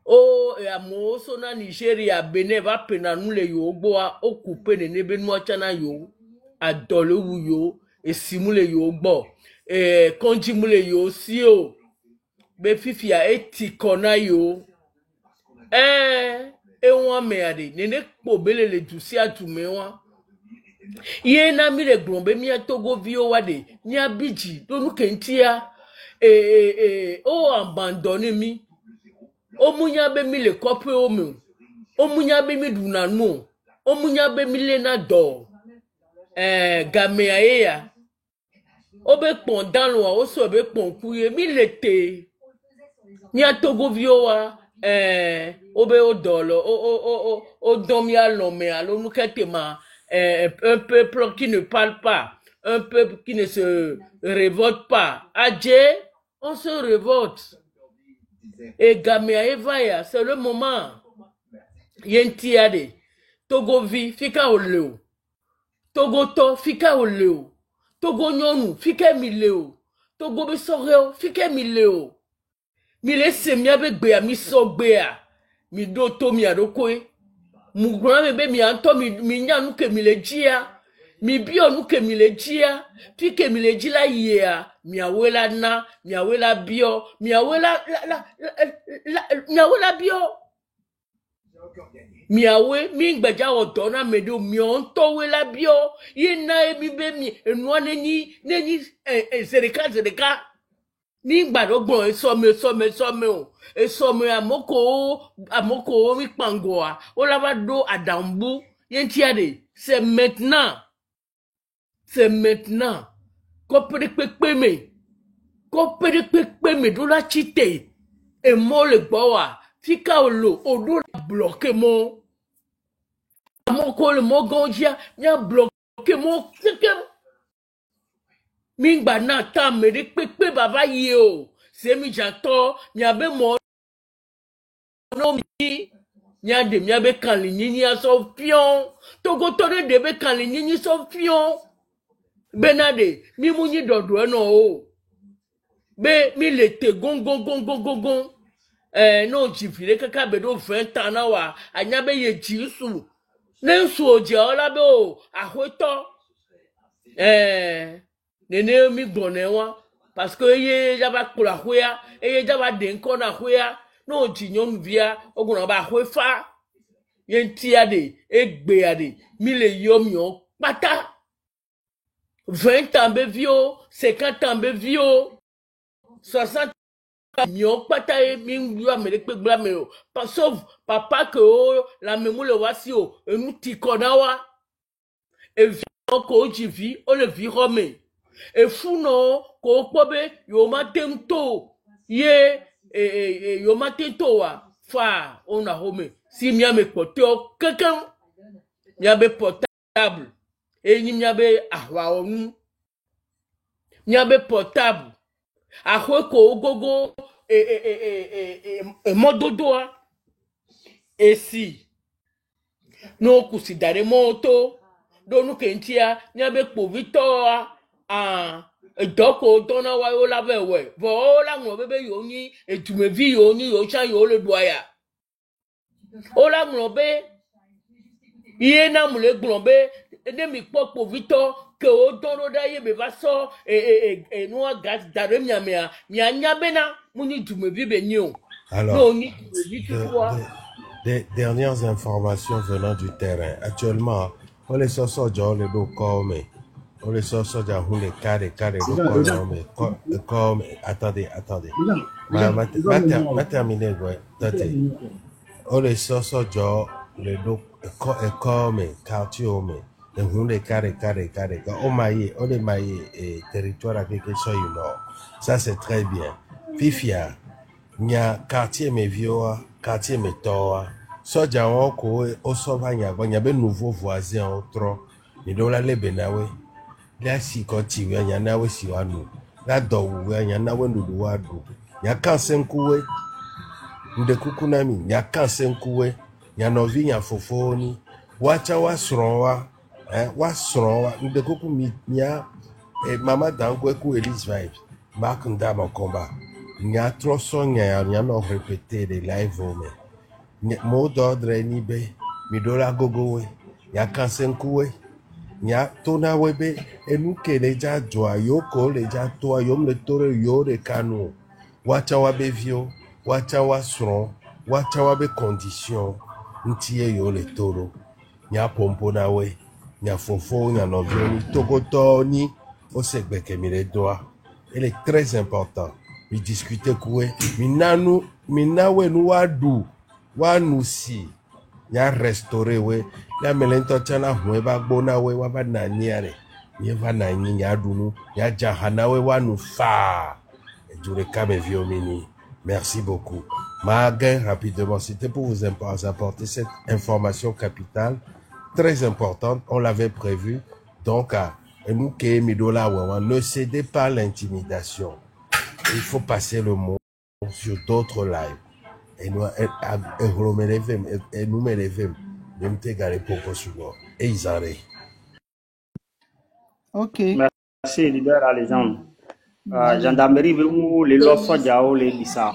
Oh, et à mon sona Nigeria, Benin va pena nous les yo, boa, au coupé de nebe chana yo, à dole ou yo, et simule yo, bo, et konji mule yo, si yo, be fifia, et tikona yo, et on me ade, nene pobele le douci à tout me wa. Ye na mi le glombe, mi a Togo vio wade, mi a biji, do nou kentia, oh, abandonne mi. Omunya be mi le kope omu. Omunya be mi dunanu. Omunya be mi le na do. Gamea ya. Obe pon danwa oso be pon kuye mi le te. Ni a Togo vioa obe odolo o domia lome alo nou kete ma un peuple qui ne parle pas, un peuple qui ne se révolte pas. Adje, on se révolte. Et Gamea Evaya, c'est le moment. Yentiade. Togo vi, fika oleo. Togo to, fika oleo. Togo nyonu, fika mileo. Togo besoreo, fika mileo. Mile semia be gbea, mi so gbea. Mi do to mi adokoe. Mugran bebe mi anto mi nyanu ke mi le jia. Mi bio nu ke mi le jia. Fike mi le jila yea. Mi awela na, mi awela bio, mi awela mi awela bio. Mi awe, mi ngbeja odona medo mi onto wela bio. Ye na e mi be mi enwa neni zereka. Ni gbadogbo esome o. Esome amoko mi pangoa. Olava do adambu. Yentiade, c'est maintenant. C'est maintenant. Kopere me do la chite. E mo le gbowa. Fika olo, odo la bloque mo. Amoko le mo gonjia, nya bloque mo. Mingba na ta me de pepe baba ye o. Se mi jato, mi abe mo no mi nya de mi abe kan li nyinyi aso fion togo tore de be kan li nyinyi so fion benade mi mu nyi dodo no o be mi le te gon no jifire kaka be do 20 ans na wa anya be ye jisu ne nsu oje ola be o ahoto nene mi gbone wa parce que ye jaba kula hoya ye jaba de nko na hoya no jinyon via ogun ba hofa ye ntia de egbe ade mi le yomio pata 20 ans be vio 50 ans be vio 60 mio pata e mi ngua me pe gba me o pa sauf papa que o la memu le wasi o enu ti konawa e vi ko jivi o le vi rome e funo ko pobe yo matento ye yo matento wa fa ona home si mi ame pote o kankan mi abe portable e ni mi abe ahwa onu mi abe portable ahwe ko gogo mododoa esi no kusidare moto donu kentia nyabe povitoa doko dona wa yo lavewe vo la mo bebe yo ni etumevi yo ni yo chan yo le doya o la mo be iye na mo le glombe de mi popo vito ke o dono da ye be va so no gas dare miamia mianya bena mo ni tumevi be ni o Alors, no ni tumevi tuwa des dernières informations venant du terrain. Actuellement, on les sort les dos comme on les sort on les carré comme attendez. Ma terminé on les sort les dos comme quartier on les carré on les maillé et territoire à quelque chose du nord. Ça c'est très bien. Fifia nya quartier me vioa quartier me toa soja won ko o so ba nya gbo nya be nouveau voisin o tro ni do la le benawe la si ko ti we nya na we si wa nu la do we nya na we ndu wa du nya kan senkuwe nde kukunami nya kan senkuwe nya novi nya fofoni wacha wa sronwa wa sronwa nde kuku mi nya mama dangwe ku Elise Vibe mark ndama combat. Il y a trop son, il y a répété les lives, mais mot d'ordre ni be, mi dola gogo we, il y a kansenku we, il y a tona webe, et nous que les gens joie, yo ko les gens toi, yo me tore yo de kanu, wacha wabe vio, wacha wa sron, wacha wabe condition, ntiye yo le toro, il y a pompona we, il y a fofo, il y a novio ni tokoto ni, o sekbe ke mi le doa, elle est très importante. Mi discuter koué minawe nu wadu wanu si nya restaurer we la melento chana hwe ba gbona we wa ba na niare ni va na nyi nya dunu nya jahana we wanu fa jure kame viomini. Merci beaucoup. Maga rapidement, c'était pour vous apporter cette information capitale très importante, on l'avait prévu. Donc nous qui midola ne cédez pas à l'intimidation. Il faut passer le mot sur d'autres lives. Et nous, nous même te garder pour suivre. Et ils arrêtent. Ok. Merci, leader Alexandre. Gendarmerie veut où les lois soient les disa.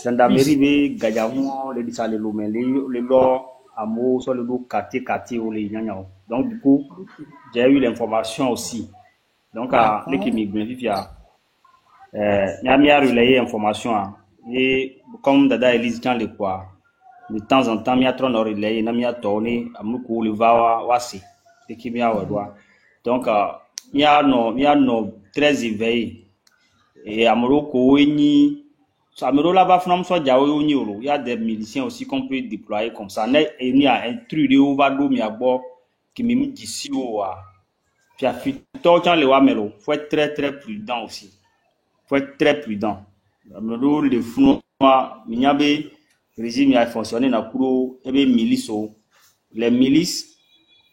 Gendarmerie veut gajaou les disa les lois, les lois amour sur le dos quartier ou les nyanyao. Donc du coup, j'ai eu l'information aussi. Donc l'équipe migrant Nyamia relayé information et comme Dada Elise dans le quoi de temps en temps Mia trop relayé Namia tourné amuku le va wasi l'équipe Mia wadwa donc Mia no très éveillé et amoroko ni Samiro là-bas from so jawo ni oro il y a des miliciens aussi qu'on peut déployer comme ça et ni a intrudé au vado mi abo qui me d'ici wa puis a fito quand le wa melo faut être très prudent aussi. Faut être très prudent. Le flou, le régime a fonctionné dans le milice. Les milices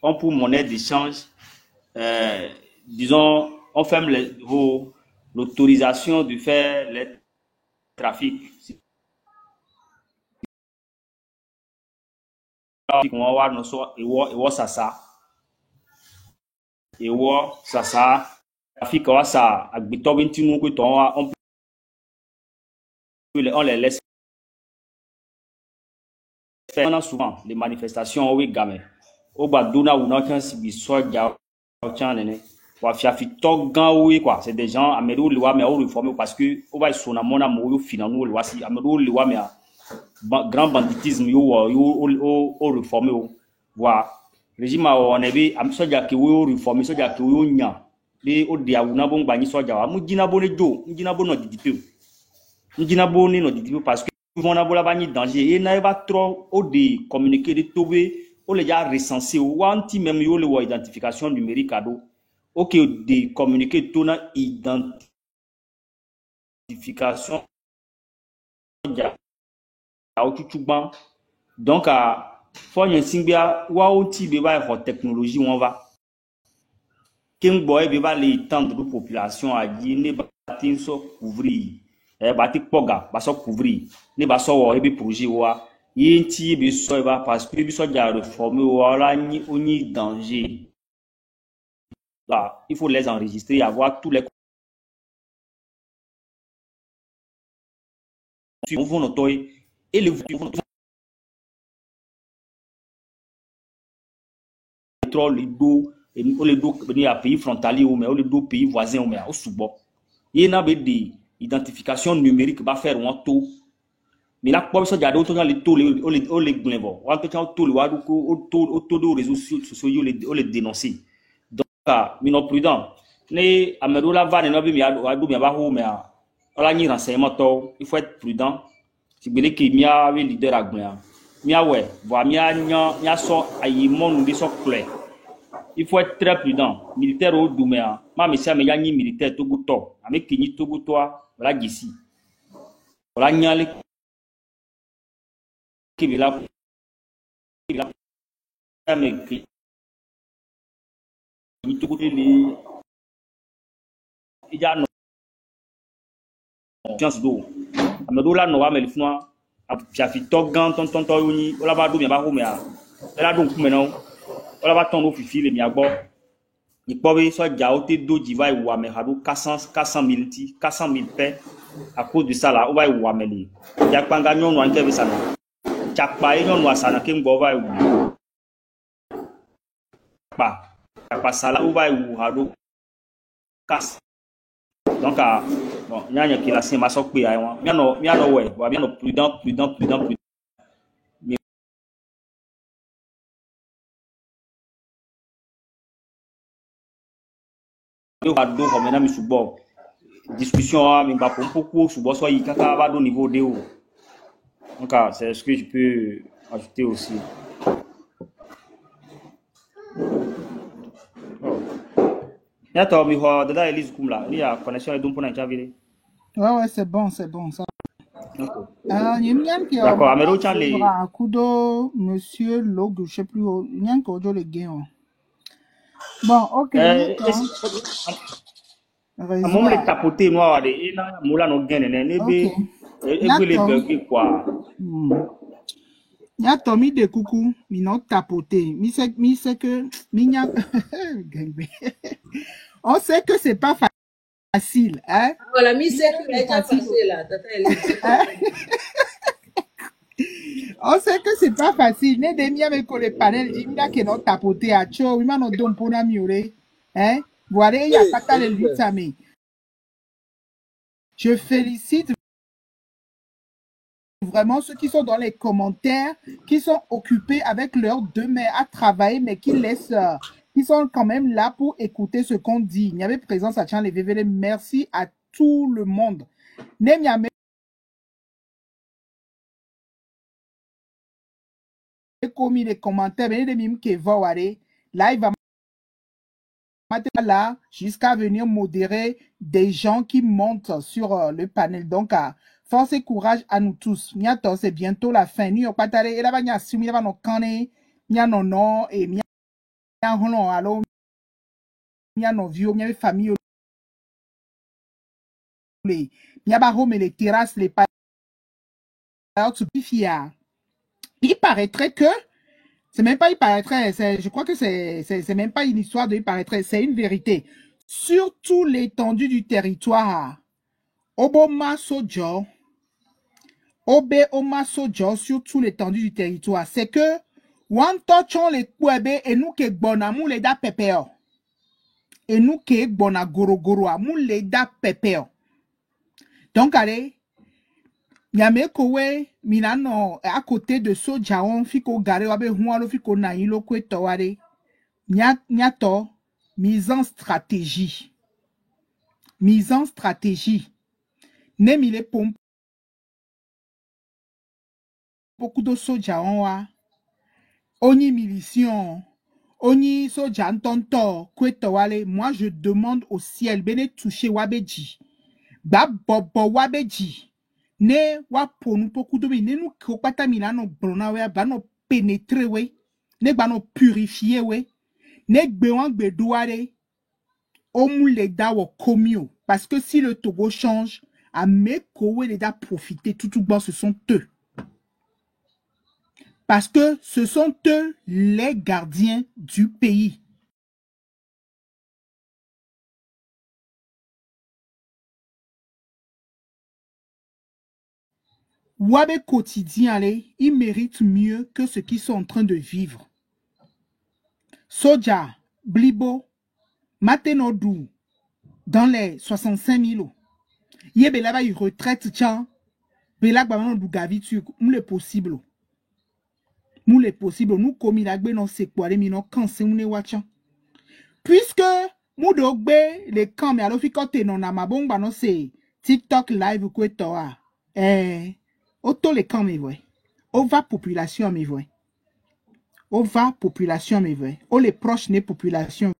ont pour monnaie d'échange, disons, on ferme l'autorisation de faire les trafics. comment wa no so ewo sasa ewo sasa Afrique wa sa agbito bi ntinu ko ton wa on les laisse faire souvent les manifestations oui gamin au bas dona ou non quand si soja au channel wa fiafi to gan oui quoi c'est des gens amedo liwa mais au réformer parce que on va sona mona mo yo finalement liwa si amedo liwa mais grand banditisme yo au réformer voilà régime on est am soja ki wo réformer soja ki wo nya de o dia una bon gba ni soja wa mu jina bo le jo mu jina bo no didipe mu jina bo ni no didipe parce que vont na bola bani danger et na va trop au de communiquer de trouver o le ja recenser ou anti même yo le wa identification numérique ado OK de communiquer to na identification ja au tutuban donc a faut yen singbia wa o ti be ba for technologie on va king boy be ba le tendre de population a dit ne ba tin so couvrir ba ti poga ba so couvrir ne ba so wo e be projet wa yin ti be so ba parce que bi so ja réformer wa la ni oni danger là il faut les enregistrer avoir tous les on vont noter et le les dos et les dos venir à pays frontalier ou mais les deux pays voisins ou mais au sous-bord il y a des identification numérique va faire un taux mais là quoi ça garder autant les taux les glenbo on peut taux le wadu ko taux de réseaux sociaux les dénoncer donc mino prudent ne amedo la va ne no bi mi adu mi ba ho mais ala ni renseignement to il faut être prudent si bele ki mi a leader agban mi a ouais voir mi a mi a so ayi mon bi so clair il faut être très prudent militaire au Douméa ma monsieur me yanyi militaire to guto ame kinyi to guto wala gisi wala nyale ki bila ame kinyi to guto li ija no chance do ame do la no wa me lifno a fiafi to gan ton yoni wala ba do mi ba ho me a ela do ku me no wala ba ton no fifi le mi agbo il peut soit jaoté do diva et wa me hado 400 000 ti 400 000 paix à cause de ça là on va wa me li ya panga nyon wan ke bisa no chakpa e nyon wa sana ke ngbo va wu pa sala on va wu hado kas donc bon nyanya ki la sin ma so pe ai won mi no we wa mi no prudent eu ado comme na mi subo discussion a mi ba pour beaucoup subo so yi kaka va do niveau de haut donc c'est ce que je peux ajouter aussi ya to mi ho dada Elise kumla ni a connexion edun pour na javile ouais c'est bon ça d'accord amero chale kudo monsieur Logo je sais plus nyanko do le gain bon OK amom le tapoter noir de ina mula no gene ne be le bug quoi ya Tommy de coucou mi non tapoter mi sait que mi nya on sait que c'est pas facile hein voilà mi sait que est passé là tata on sait que c'est pas facile ne de mi avec les panels il a que non tapoter a cho mi no don pona miure hein voilà il y a pas le lutamé je félicite vraiment ceux qui sont dans les commentaires, qui sont occupés avec leurs deux mains à travailler, mais qui laissent, qui sont quand même là pour écouter ce qu'on dit. Il y avait présence à Tchan les VVD. Merci à tout le monde. Nem commis les commentaires, mais les mimes qui vont là, il va là jusqu'à venir modérer des gens qui montent sur le panel. Donc, force et courage à nous tous. Miato, c'est bientôt la fin. Nous, on patare, et là, il y a sumi, il y a no kane, il y a no no, et il y a no alo, il y a no vieux, il y a famille, il y a home, les terrasses, les payeurs, il paraîtrait que C'est même pas il paraîtrait, je crois que c'est même pas une histoire de il paraîtrait, c'est une vérité. Sur tout l'étendue du territoire, Oboma Sojo, sur tout l'étendue du territoire, c'est que, Wantochon les Kouebe et nous qui bonamou les da pepeo. Et nous qui bona gorogoro amou les da pepeo. Donc, allez, Nyame kowe minano à côté de Soja on fiko gare wabe hualo fiko na ilo kwe toware. Nyato, mise en stratégie. Mise en stratégie. Nemile pom beaucoup de Soja on wa. Oni milition. Oni Soja ntonto kwe towale. Moi je demande au ciel bene toucher wabeji. Ba bobo wabeji. Ne wa ponu poku domi ne nou kopata milano brona we ba no pénétrer we ne ba no purifier we ne gbewan gbedouare o mu le da wo komio parce que si le Togo change à meko we le da profiter tout bon ce sont eux parce que ce sont eux les gardiens du pays. Wabe quotidien, allez, ils méritent mieux que ce qu'ils sont en train de vivre. Soja, Blibo, Matenodou, dans les 65 000. Yé belaba y retraite, tiens. Belak baman du gavitu, moule possible. Moule possible. Nous commis la gbe non se kware mi non kanse moune wachan. Puisque, mou dogbe, les camps, mais alors fikote non amabong ba non se TikTok live kwe toa. Auto les camps, mais ouais. Ova population, mais ouais. Ova population, mais ouais. O les proches ne population.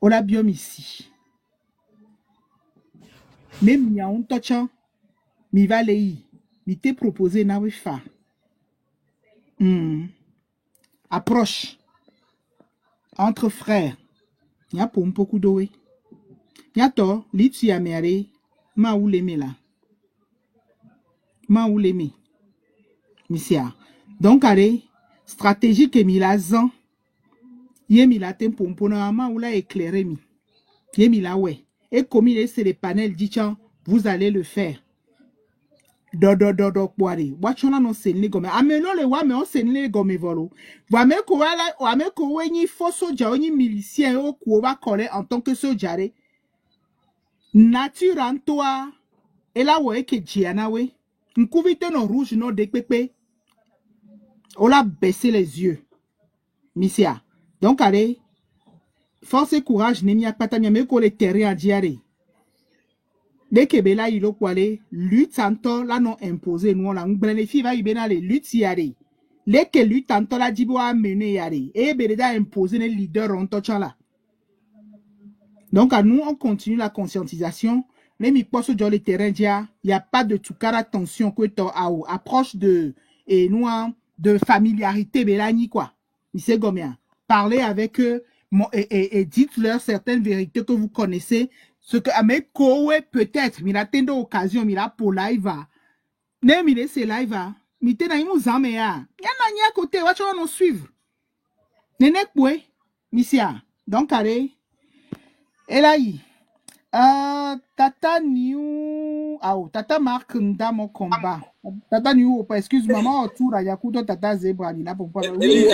O la biome ici. Même y a un touchant, mi va lei, mi te proposé na we fa. Approche entre frères. Y a pour un beaucoup d'eau. Y a to, litu ya meare, ma ou l'aimer là. Ma ou l'aimer. Misia. Donc, allez, stratégie que mi la zan. Yé mi la tem pour un ma ou la éclairé mi. Yé mi la ouais. Et comme il est les panels dit vous allez le faire. Do boire. Wachona no senle gome. Amelo le wa me on senle gome volo. Wa me ko ni fo soja ni milicien o ko va coller en tant que sojare. Nature en toi. Et là ouais que jiana we. Nkuvite no rouge no de pepe. On a baissé les yeux. Misia. Donc allez. Force et courage n'est pas ta me ko le terrain à diare. Dès que Bela il kwale lutte tanto la non imposé nous la ngbene fi va ibena le lutte yare. Dès que lutte tanto la dibo a mené yare et Beleda imposé les leaders on toucha. Donc à nous on continue la conscientisation. Les mi poste dans le terrain dia, il y a pas de tout cas attention que to approche de et nous de familiarité Bela ni quoi. Il sait combien. Parlez avec eux et dites-leur certaines vérités que vous connaissez. Ce que avec Kowe peut-être, mais la tendo occasion, mais là pour live, ne mi laisse live, mais t'es na nous ame ya. Y'en a ni à côté, watch on nous suivre. Nenek boué, misia. Donc allez, et là tata new, tata marque nda mon combat. Tata new, excuse maman autour à Yakuto tata zebra ni là pour pas. Oui.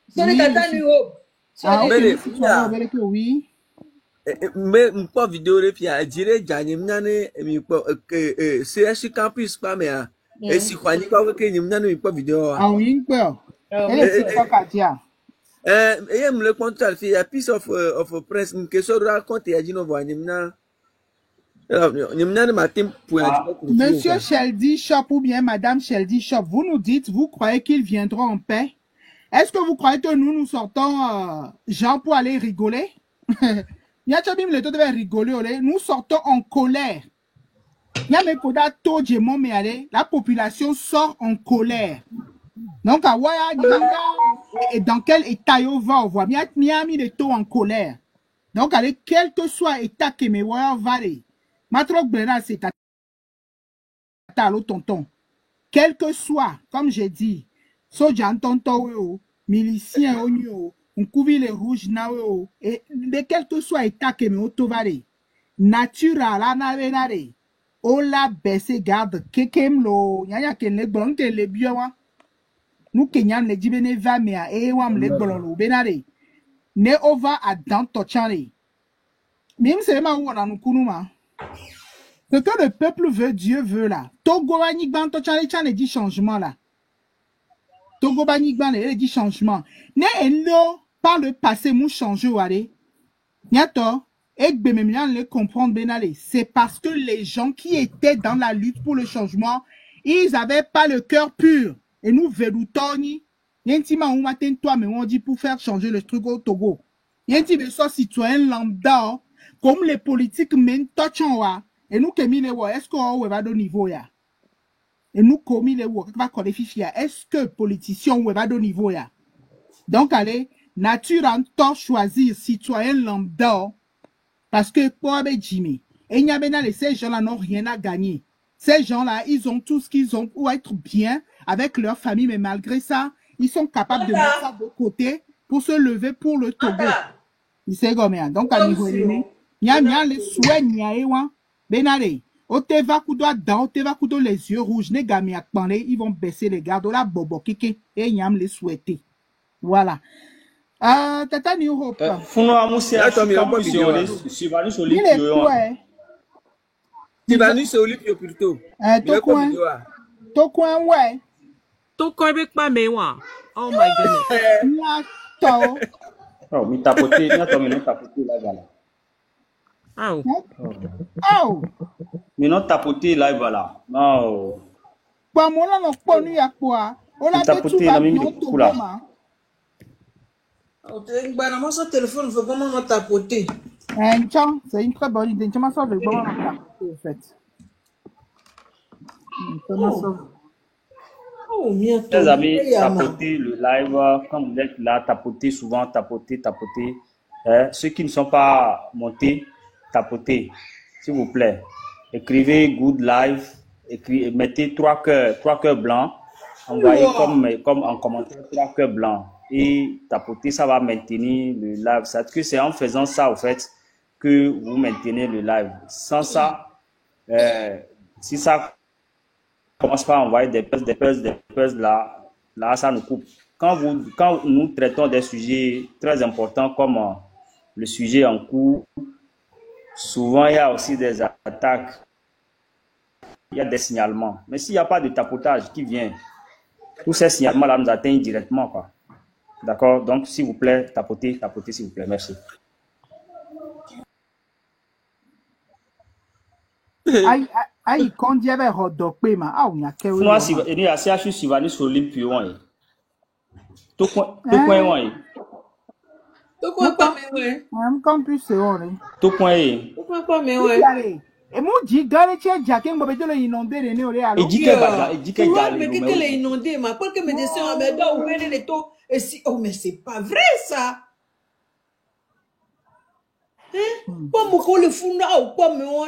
Sorry tata new. Ok, oui. Mais m'pas vidéo de puis à dire gagner m'nane mi pas CH campus pas mais et si quoi ni quoi que ni m'nane mi pas vidéo ah oui quoi elle est pas katia et me le contrôle fait a piece of press que so raconte ya dino voix ni m'nane matin pour Monsieur Sheldy Shop ou bien Madame Sheldy Shop, vous nous dites, vous croyez qu'ils viendront en paix? Est-ce que vous croyez que nous sortons Jean pour aller rigoler? Nous sortons en colère. La population sort en colère. Donc, et dans quel état on va, on voit Miami de taux en colère. Donc, allez, quel que soit l'état que me va aller. tata lo tonton. Quel que soit, comme j'ai dit, soja tonton, milicien, on couvre les rouges, et de quel que soit état que me otovare, natura, la navenare, o la baisse garde, kekem lo, yaya ke le bon, ke le biowa, nous kenyam le dibene va mea, e wam le bon lo benare, ne ova à dans tochare. Même c'est ma ou on kunuma. Ce que le peuple veut, Dieu veut là. Togo banigban tochare chan dit changement là. Togo banigban il dit changement. Ne eno par le passé mou changer wale. Nyato ek bememian le comprendre benale. C'est parce que les gens qui étaient dans la lutte pour le changement, ils avaient pas le cœur pur. Et nous veloutoni. Yentima ou matin toi mais on dit pour faire changer le truc au Togo. Yenti de soit citoyen lambda comme les politiques men touchant wa. Et nous qui les wa est-ce qu'on va de niveau ya? Et nous commis les wa va qualifier est-ce que politiciens va de niveau ya? Donc allez nature en temps choisir citoyen lambda parce que pour Jimmy et il y a ces gens-là n'ont rien à gagner. Ces gens-là ils ont tout ce qu'ils ont pour être bien avec leur famille mais malgré ça ils sont capables de mettre ça de côté pour se lever pour le Togo. Il sait combien. Donc à niveau les souhaits niaewa benare. Oteva kudo dans oteva kudo les yeux rouges ne gami akpanle ils vont baisser les gardes la bobo kike et nyam les souhaiter. Voilà. Tata New Hope. Funo amusi Sivani Soli Pio. Sivani Soli Pio plutôt. To coin ouais. To coin avec pas mewa. Oh my goodness. Oh, mi tapoter, mi non tapoter là voilà. Oh. Mi non tapoter là voilà. Non. Kwa mona no ponu ya kwa. Ola tapoter na mimi kula. Moi, son téléphone veut vraiment me tapoter. C'est une très bonne idée. Tu m'as sauvé vraiment me tapoter en fait. Les amis, tapotez le live, quand vous êtes là, tapotez souvent, tapotez. Ceux qui ne sont pas montés, tapotez, s'il vous plaît. Écrivez good live, mettez 3 cœurs blancs, envoyez comme en commentaire 3 cœurs blancs et tapotez, ça va maintenir le live. C'est en faisant ça, au fait, que vous maintenez le live. Sans ça, si ça commence pas à envoyer des pèses là, ça nous coupe. Quand nous traitons des sujets très importants comme le sujet en cours, souvent il y a aussi des attaques, il y a des signalements. Mais s'il n'y a pas de tapotage qui vient, tous ces signalements-là nous atteignent directement, quoi. D'accord? Donc, s'il vous plaît, tapotez, s'il vous plaît. Merci. Aïe, quand il y avait rodopé, ma, ah, on y a quel. Moi, si il y a CHU Sivani sur l'Olympio, tout point, ouais. Tout point, pas, mais ouais. Campus, c'est vrai. Tout point, Tout point, pas, mais ouais. Et moi, je dis, gare, tiens, Jacques, on va te l'inonder, les néo, il dit qu'elle gagne. Mais qu'elle est inondée, ma, quoi que me descend à mes doigts, ou bien les taux, et si, oh, mais c'est pas vrai, ça. Hein? Pas mon le funda ou pas, mais on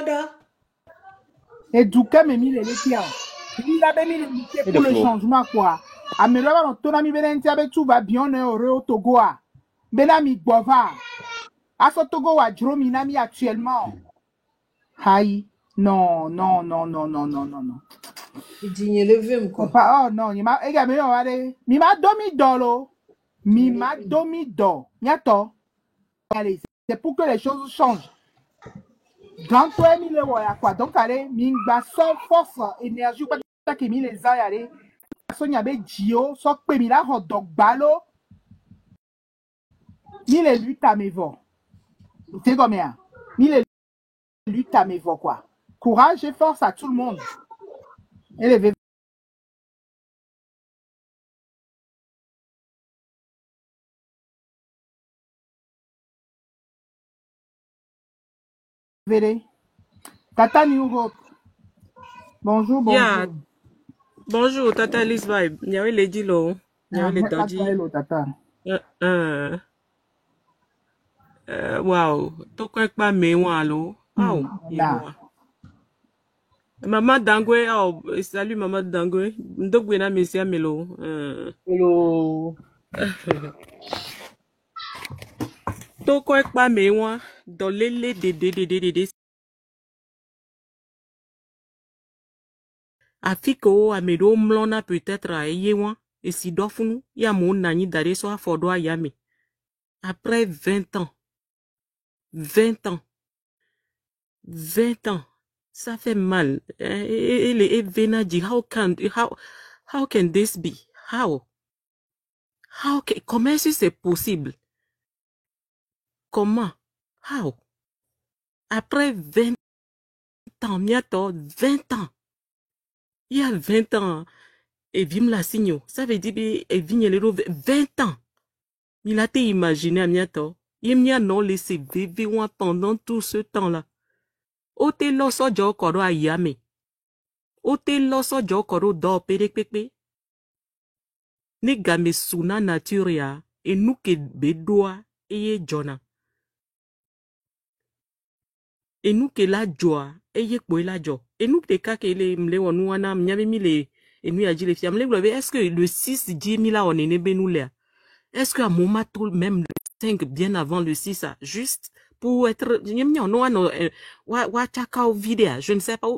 et Douka me mis les tiens. Il a mis les pour le changement, quoi. Améliore, ton ami Belentia, tout va bien, au Togo. Benami Bova. À ce Togo, à Drominami actuellement. Aïe. Non. Il dit, levé, quoi. Oh, non, il m'a également, allez. Mi m'a domi dolo. Niato. Allez, c'est pour que les choses changent. Dans toi, il est quoi. Donc, allez, mingba, sans force, énergie, pas que mi les a, allez. Son yabe Gio, so que mi la hot dog balo. Mi les luttes à mes voix. C'est combien? Mi les luttes à mes voix, quoi. Courage et force à tout le monde. Élevez. Tata New Hope. Bonjour. Yeah. Bonjour, Tata Liz Vibe. Nyawe le dilo. Nyawe le doji. Tata. Wow. Toko ekpa me wan lo. Wow. Maman Dangwe, oh, salut Maman Dangwe. Ndogwena Messia Melo. Hello. Toko ekpa mewa, dolele de. Afiko amedo mlona peut-être a yewa. Et si dofunu, ya mon nani dare so afodo a yame. Après 20 ans. 20 ans. 20 ans. Ça fait mal. Et Vena dit, how can this be? Comment est-ce que c'est possible? Comment? How? Après 20 ans, bientôt 20 ans. Il y a 20 ans, et vim la signo. Ça veut dire, et vigne les 20 ans. Il a été imaginé à bientôt. Il n'y a non laissé vivre pendant tout ce temps-là. Ote loso jo koro ayame. Ote loso jo koro do pepe. Ne game suna naturia. E nuke bedoa eye jona. E nuke la joa eye kwe la jo. E nuke kake le mle wonu wana mnyame mile e nu ya jile fiam le globe. Est-ce que le 6 dit mila on ene benouler? Est-ce que à moment tout même le 5 bien avant le 6 ça juste pour être je ne sais pas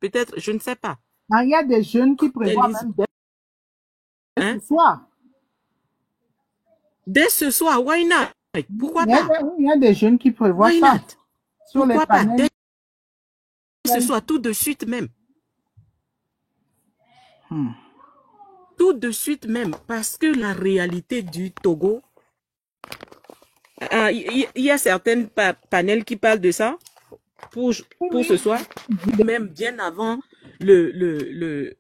peut-être je ne sais pas. Il y a des jeunes qui prévoient même dès ce soir. Dès ce soir, why not? Pourquoi pas? Il y a des jeunes qui prévoient why ça. Not? Sur pourquoi les pas? panels. Dès ce soir, tout de suite même. Tout de suite même, parce que la réalité du Togo, il y a certains panels qui parlent de ça pour ce soir, même bien avant le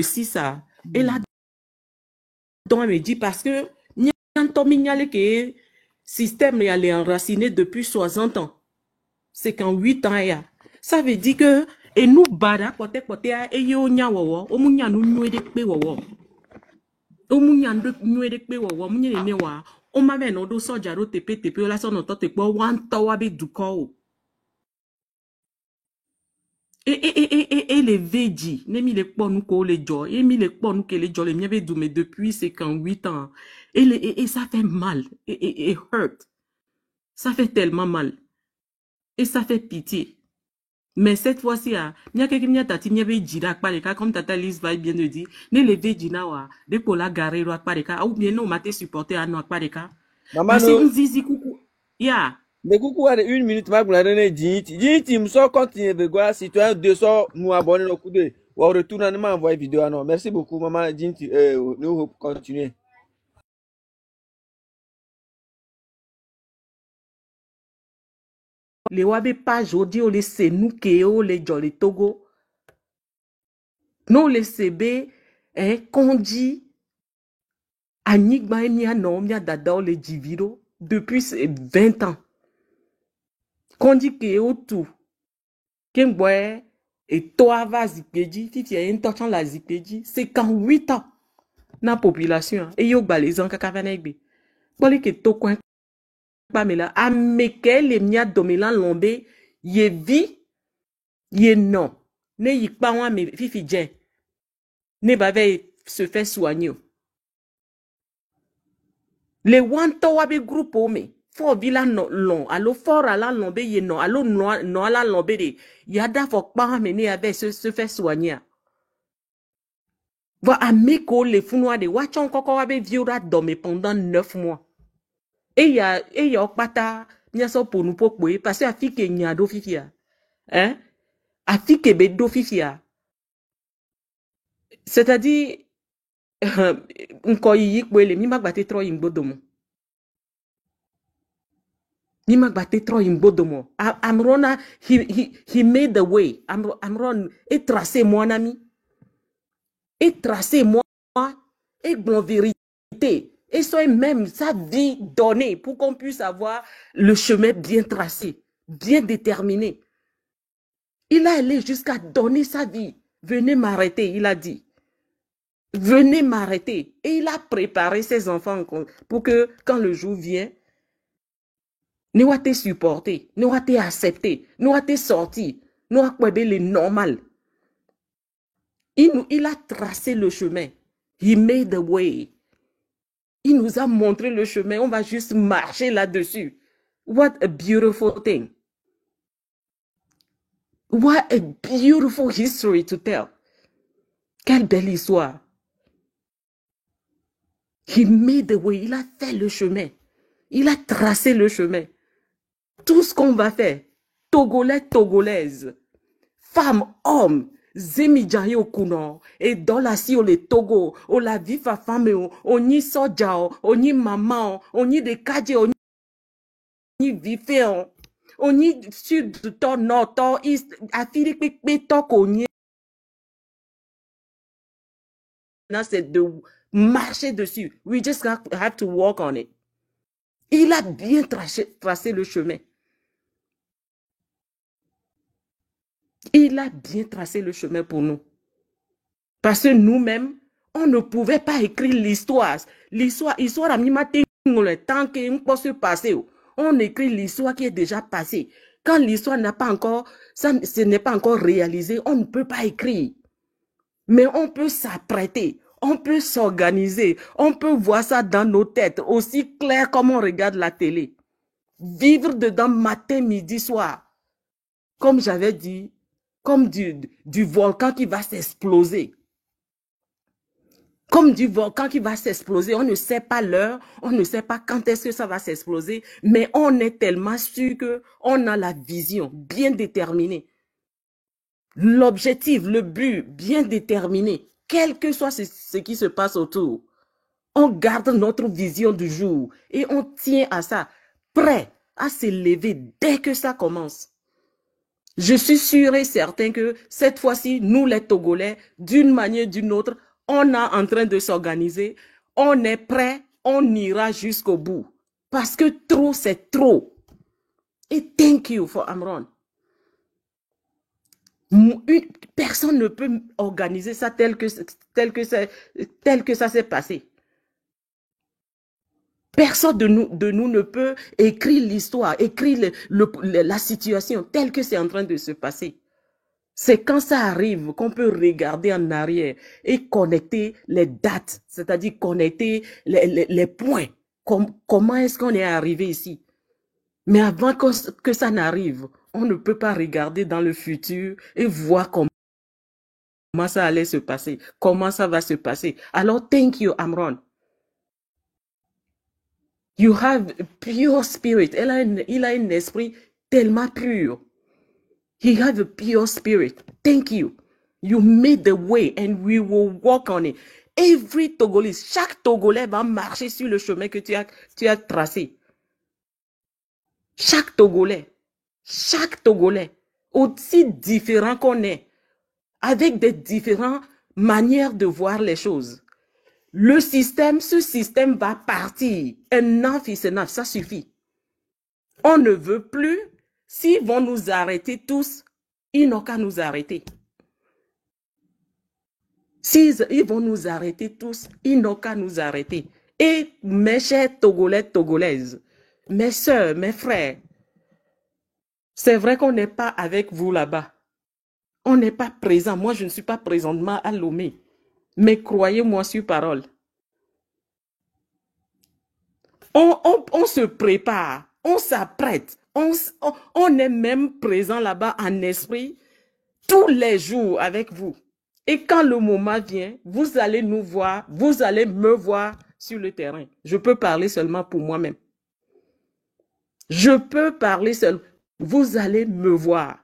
6 à. Et là, on me dit parce que le système est enraciné depuis 60 ans. C'est qu'en 8 ans, ça veut dire que et nous bada côté et yo nya wowo o munya nu nwe de pe wowo o munya nwe de pe wowo munya ne wa o ma me no do soja ro tepe o la so no to te po wan to wa be du ko et les veji ne mi le po nu ko le jo et mi le po nu ke le jo le mi be du mais depuis c'est qu'en 8 ans et ça fait mal et hurt, ça fait tellement mal et ça fait pitié. Mais cette fois-ci, il y a quelqu'un qui a dit comme Tata Lise va bien le dire, ne levez dina de pour la gare ou bien non maté supporter à no pareka. Maman no zizi coucou. Ya. Mais coucou à 1 minute ma gula donner dit me so continue de quoi citoyen 200 nous abonner le coup de ou retourner m'a envoyer vidéo non. Merci beaucoup maman dit nous continuer. Les wabe page audio les senukeo les jolly Togo. Non les CB kondi anigba mia non mia dada les diviro depuis 20 ans. Kondi ke otu kengboy et toi va zikpeji fifi a intochan la zikpeji c'est qu'en 8 ans na population et yo balezan kakavanegbe. Boli ke to coin Pamela, ameke le mia domilan lombe, ye vi, ye non. Ne yik pa wan me fifi jen. Ne bave se fait soigner. Le wanto wabe groupe me. Fo vila long, alo for ala lombe ye non, alo no ala lombe de. Yada fok pa me ne ave se fait soigner. Va ameko le funwa de wachon koko wabe viura dome pendant 9 mois. Et il y a pata nyaso pour nous pokwe parce que afike nya do fifia hein afike be do fifia c'est-à-dire nko yi kwele mi magbate tro imbodomo mi magbate tro imbodomo amrona he made the way amron et tracé mon ami et tracé moi et bon vérité. Et soit même sa vie donnée pour qu'on puisse avoir le chemin bien tracé, bien déterminé. Il a allé jusqu'à donner sa vie. Venez m'arrêter, il a dit. Venez m'arrêter. Et il a préparé ses enfants pour que quand le jour vient, nous allons te supporter, nous allons te accepter, nous allons te sortir. Nous avons les normal. Il a tracé le chemin. He made the way. Il nous a montré le chemin. On va juste marcher là-dessus. What a beautiful thing. What a beautiful history to tell. Quelle belle histoire. He made the way. Il a fait le chemin. Il a tracé le chemin. Tout ce qu'on va faire, Togolais, Togolaises, femmes, hommes, Zemijahi okuno, et dans la si o le Togo, o la vifa femme, o ni soja, o ni maman, o ni de kaje, o ni vife, o ni sud, to nord, to east, afiri pe to konye. C'est de marcher dessus. We just have to walk on it. Il a bien tracé le chemin. Il a bien tracé le chemin pour nous. Parce que nous-mêmes, on ne pouvait pas écrire l'histoire. L'histoire, a mis le temps qu'on peut se passer. On écrit l'histoire qui est déjà passée. Quand l'histoire n'a pas encore, ce n'est pas encore réalisé, on ne peut pas écrire. Mais on peut s'apprêter, on peut s'organiser, on peut voir ça dans nos têtes, aussi clair comme on regarde la télé. Vivre dedans matin, midi, soir. Comme j'avais dit, comme du volcan qui va s'exploser. Comme du volcan qui va s'exploser. On ne sait pas l'heure, on ne sait pas quand est-ce que ça va s'exploser, mais on est tellement sûr qu'on a la vision bien déterminée. L'objectif, le but bien déterminé, quel que soit ce qui se passe autour. On garde notre vision du jour et on tient à ça, prêt à s'élever dès que ça commence. Je suis sûr et certain que cette fois-ci, nous les Togolais, d'une manière ou d'une autre, on est en train de s'organiser, on est prêt, on ira jusqu'au bout. Parce que trop, c'est trop. Et thank you for Amron. Personne ne peut organiser ça tel que ça s'est passé. Personne de nous ne peut écrire l'histoire, écrire la situation telle que c'est en train de se passer. C'est quand ça arrive qu'on peut regarder en arrière et connecter les dates, c'est-à-dire connecter les points. Comment est-ce qu'on est arrivé ici? Mais avant que ça n'arrive, on ne peut pas regarder dans le futur et voir comment ça allait se passer, comment ça va se passer. Alors, thank you, Amron. You have a pure spirit. Il a un esprit tellement pur. He has a pure spirit. Thank you. You made the way and we will walk on it. Every Togolais, chaque Togolais va marcher sur le chemin que tu as tracé. Chaque Togolais, aussi différent qu'on est, avec des différentes manières de voir les choses. Ce système va partir. Enough is enough, ça suffit. On ne veut plus. S'ils vont nous arrêter tous, ils n'ont qu'à nous arrêter. S'ils vont nous arrêter tous, ils n'ont qu'à nous arrêter. Et mes chers Togolais, Togolaises, mes soeurs, mes frères, c'est vrai qu'on n'est pas avec vous là-bas. On n'est pas présent. Moi, je ne suis pas présentement à Lomé. Mais croyez-moi sur parole. On se prépare, on s'apprête, on est même présent là-bas en esprit tous les jours avec vous. Et quand le moment vient, vous allez nous voir, vous allez me voir sur le terrain. Je peux parler seulement pour moi-même. Je peux parler seul. Vous allez me voir.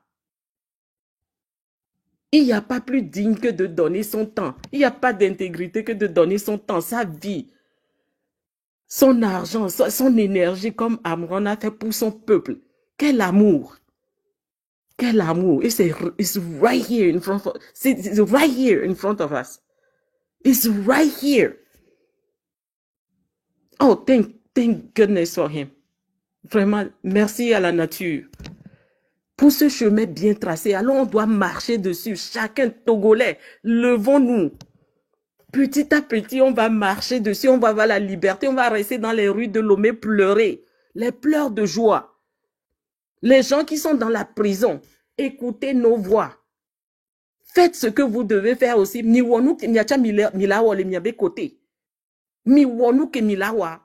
Il n'y a pas plus digne que de donner son temps. Il n'y a pas d'intégrité que de donner son temps, sa vie, son argent, son énergie comme Amron a fait pour son peuple. Quel amour! Quel amour! Et c'est right here in front of us. It's right here in front of us. It's right here. Oh, thank goodness for him. Vraiment, merci à la nature. Pour ce chemin bien tracé, alors on doit marcher dessus. Chacun Togolais, levons-nous. Petit à petit, on va marcher dessus, on va avoir la liberté, on va rester dans les rues de Lomé pleurer. Les pleurs de joie. Les gens qui sont dans la prison, écoutez nos voix. Faites ce que vous devez faire aussi. Mi wonu ke miacha milawa le miabe côté. Mi wonu ke milawa.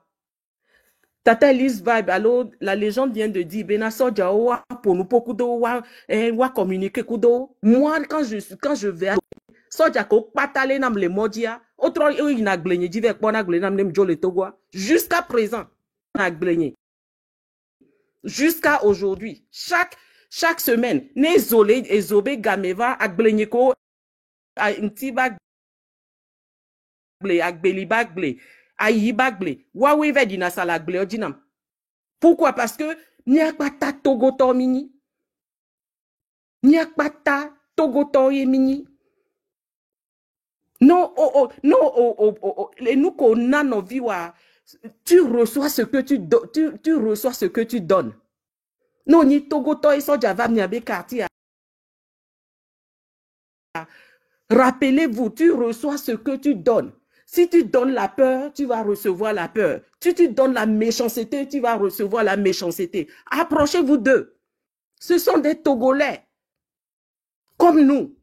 Tata Elise Vibe, alors la légende vient de dire Bena soja wa pour nous beaucoup de wa communiquer kudo. Moi quand je vais soja ko patale nam le modia autre il na glenye dive pona glenye nam nem jole togwa jusqu'à présent na glenye. Jusqu'à aujourd'hui, chaque semaine, nezolé ezobe gameva aglenye ko a intiba gle agbeli bagle ayi bagle wawe ve dina sala gle odinam. Pourquoi? Parce que n'y a pas ta togoto mini. N'y a pas ta togoto mini. Non, les nous qu'on a nos vies, tu reçois ce que tu reçois ce que tu donnes. Non, ni togoto et soja va m'y abe quartier. Rappelez-vous, tu reçois ce que tu donnes. Si tu donnes la peur, tu vas recevoir la peur. Si tu donnes la méchanceté, tu vas recevoir la méchanceté. Approchez-vous d'eux. Ce sont des Togolais. Comme nous.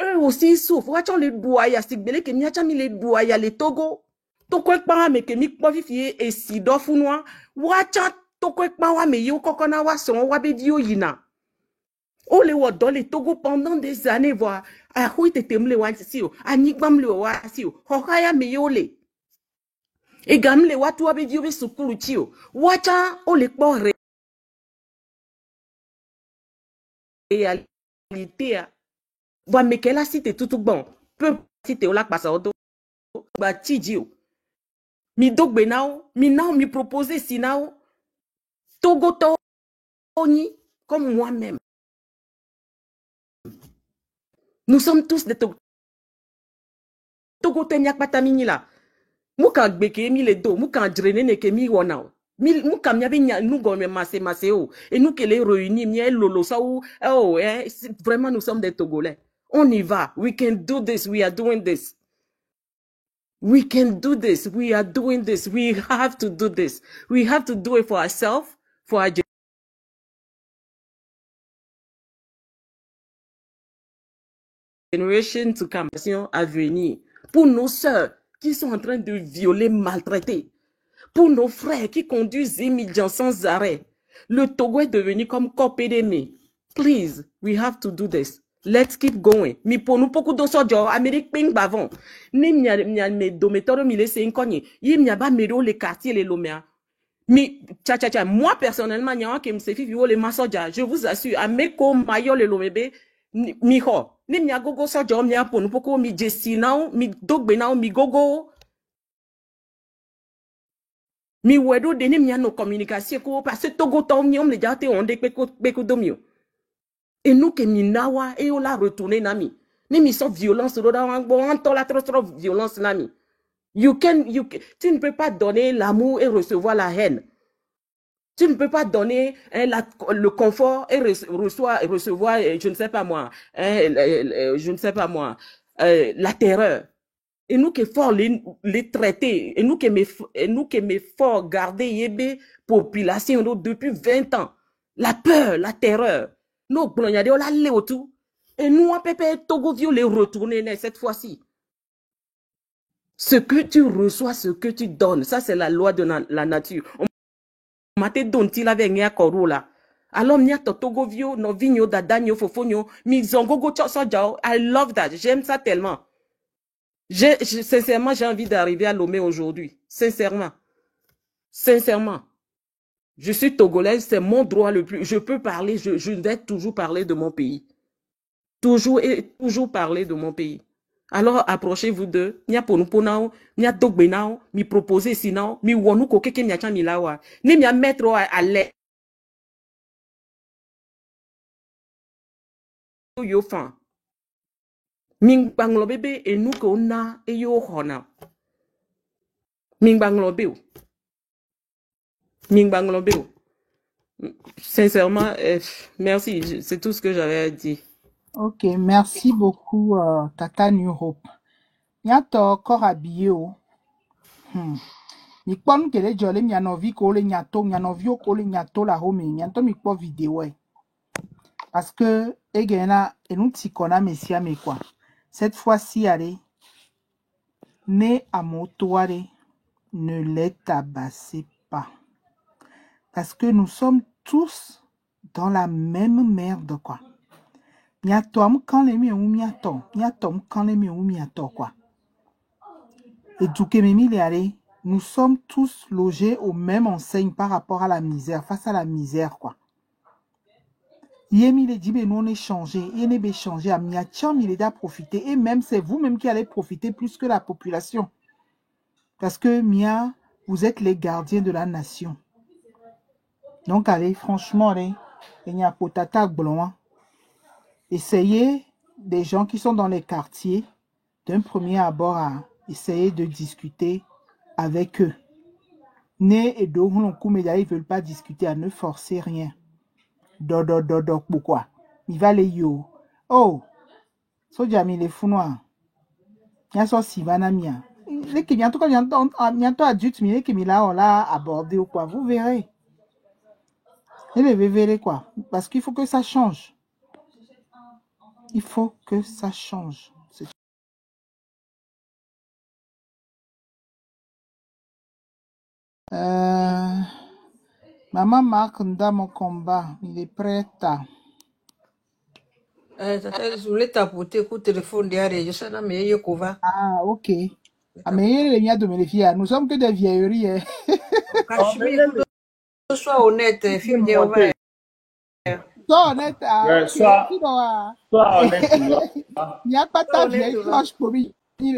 Eux aussi ils souffrent. Watchons les douaya, sigbele ke miachami les douaya les Togo. Toko ekpa me ke mi kpofifié et si dofunwa. Watcha toko ekpa wa me yo kokona wa son wa bedio yina. Oh les dans les Togo pendant des années voir. Ah oui tetemle wa sio. Anigbam le wa sio. Hokaya me yo le. Et gamle wa tu wa bedio be sukulu tio. Watcha o le kpo réalité. Bah, mais quelle a cité tout bon. Peu cité au lac Passado. Bah, tidio. Mi dogbe nao. Mi nao mi proposer si nao. Togo Tony. Comme moi-même. Nous sommes tous des Togo. Togo Tenyak Batamini là. Mouka gbeke mi le do. Mouka drene ne ke mi wanao. Mouka miabe nous gomme masse o. Et nous que les réunis miel lolo sa ou. Oh, vraiment nous sommes des Togolais. On y va. We can do this. We are doing this. We can do this. We are doing this. We have to do this. We have to do it for ourselves, for our generation to come, à venir. Pour nos sœurs qui sont en train de violer, maltraiter. Pour nos frères qui conduisent immédiatement sans arrêt. Le Togo est devenu comme Copédémé. Please, we have to do this. Let's keep going. Mi pour nous beaucoup de sojo Amérique ping bavon. Ni mia me dometoro mi laisse inconnu. Yi mia ba mero les quartiers les lomea. Mi cha moi personnellement nya ke msefi viwo les masoja. Je vous assure ameko mayo le lomebe mi ho. Ni mia gogo sojo mia pour nous beaucoup mi jestinao mi dogbenao mi gogo. Mi wedo de ni mia no communication ko parce que Togo tom ni on le jate onde peko domio. Et nous que minawa et on l'a retourné nami. Ni mi so violence roda on la trop violence nami. Tu ne peux pas donner l'amour et recevoir la haine. Tu ne peux pas donner le confort et recevoir je ne sais pas moi, la terreur. Et nous que fort les traiter, et nous que me fort garder yebe population depuis 20 ans. La peur, la terreur. Nous, on a dit, on l'a allé autour. Et nous, on peut Togo les retourner cette fois-ci. Ce que tu reçois, ce que tu donnes, ça c'est la loi de la nature. On m'a dit, donne-t-il avec un corolla. Alors, il y a Togo vio, no vigno, dadanyo, fofonyo, mi zongogo chosojao. I love that. J'aime ça tellement. Sincèrement, j'ai envie d'arriver à Lomé aujourd'hui. Sincèrement. Sincèrement. Je suis togolaise, c'est mon droit le plus. Je peux parler, je vais toujours parler de mon pays. Toujours et toujours parler de mon pays. Alors, approchez-vous d'eux. Nya ponu ponao, nya dogbenao, mi proposer sinon, mi wonu ko keke nya chan milawa. Ni mia mettre à l'aise. Yo fan. Ming banglo bébé et nous qu'on a et yo hona. Ming banglo bébé. Ming banglo bébé. Sincèrement, merci. C'est tout ce que j'avais à dire. Ok, merci beaucoup, Tata New Hope. Nyato corps habillé o. Mi pon que les jolé mi anovi ko le nyato, mi anovi ko le nyato la home, nyato mi po vidéo. Parce que, et nous t'y connaissons, messia, mais quoi. Cette fois-ci, allez, né à motoire, ne les tabassez pas. Parce que nous sommes tous dans la même merde, quoi. Miatom quand les miens ou miatom. Miatom quand les miens ou miatom, quoi. Et Djoukememi, nous sommes tous logés aux mêmes enseignes par rapport à la misère, face à la misère, quoi. Yemi, il dit, mais nous, on est changé. Il est changé. À Miacham, il est à profiter. Et même, c'est vous-même qui allez profiter plus que la population. Parce que, Mia, vous êtes les gardiens de la nation. Donc, allez, franchement, allez, il y a potata blanc. Essayez, des gens qui sont dans les quartiers, d'un premier abord à essayer de discuter avec eux. Né et do, ils ne veulent pas discuter, à ne forcer rien. Pourquoi? Il va les yo. Oh, soja mi les fous noirs. Il y a ça si vanamia. Les qui bientôt adulte, mais les qui là on l'a abordé ou quoi, vous verrez. Et les verrez quoi. Parce qu'il faut que ça change. Il faut que ça change. Maman Marc dans mon combat, il est prêt à. Je voulais tapoter coup téléphone derrière, je sais pas, mais il va. Ah, ok. Ah, mais les miens de mes filles, nous sommes que des vieilleries. Cachemire, sois honnête, film de ouvert. Sois honnête, sois honnête. Il n'y a pas ta vieille cloche pour les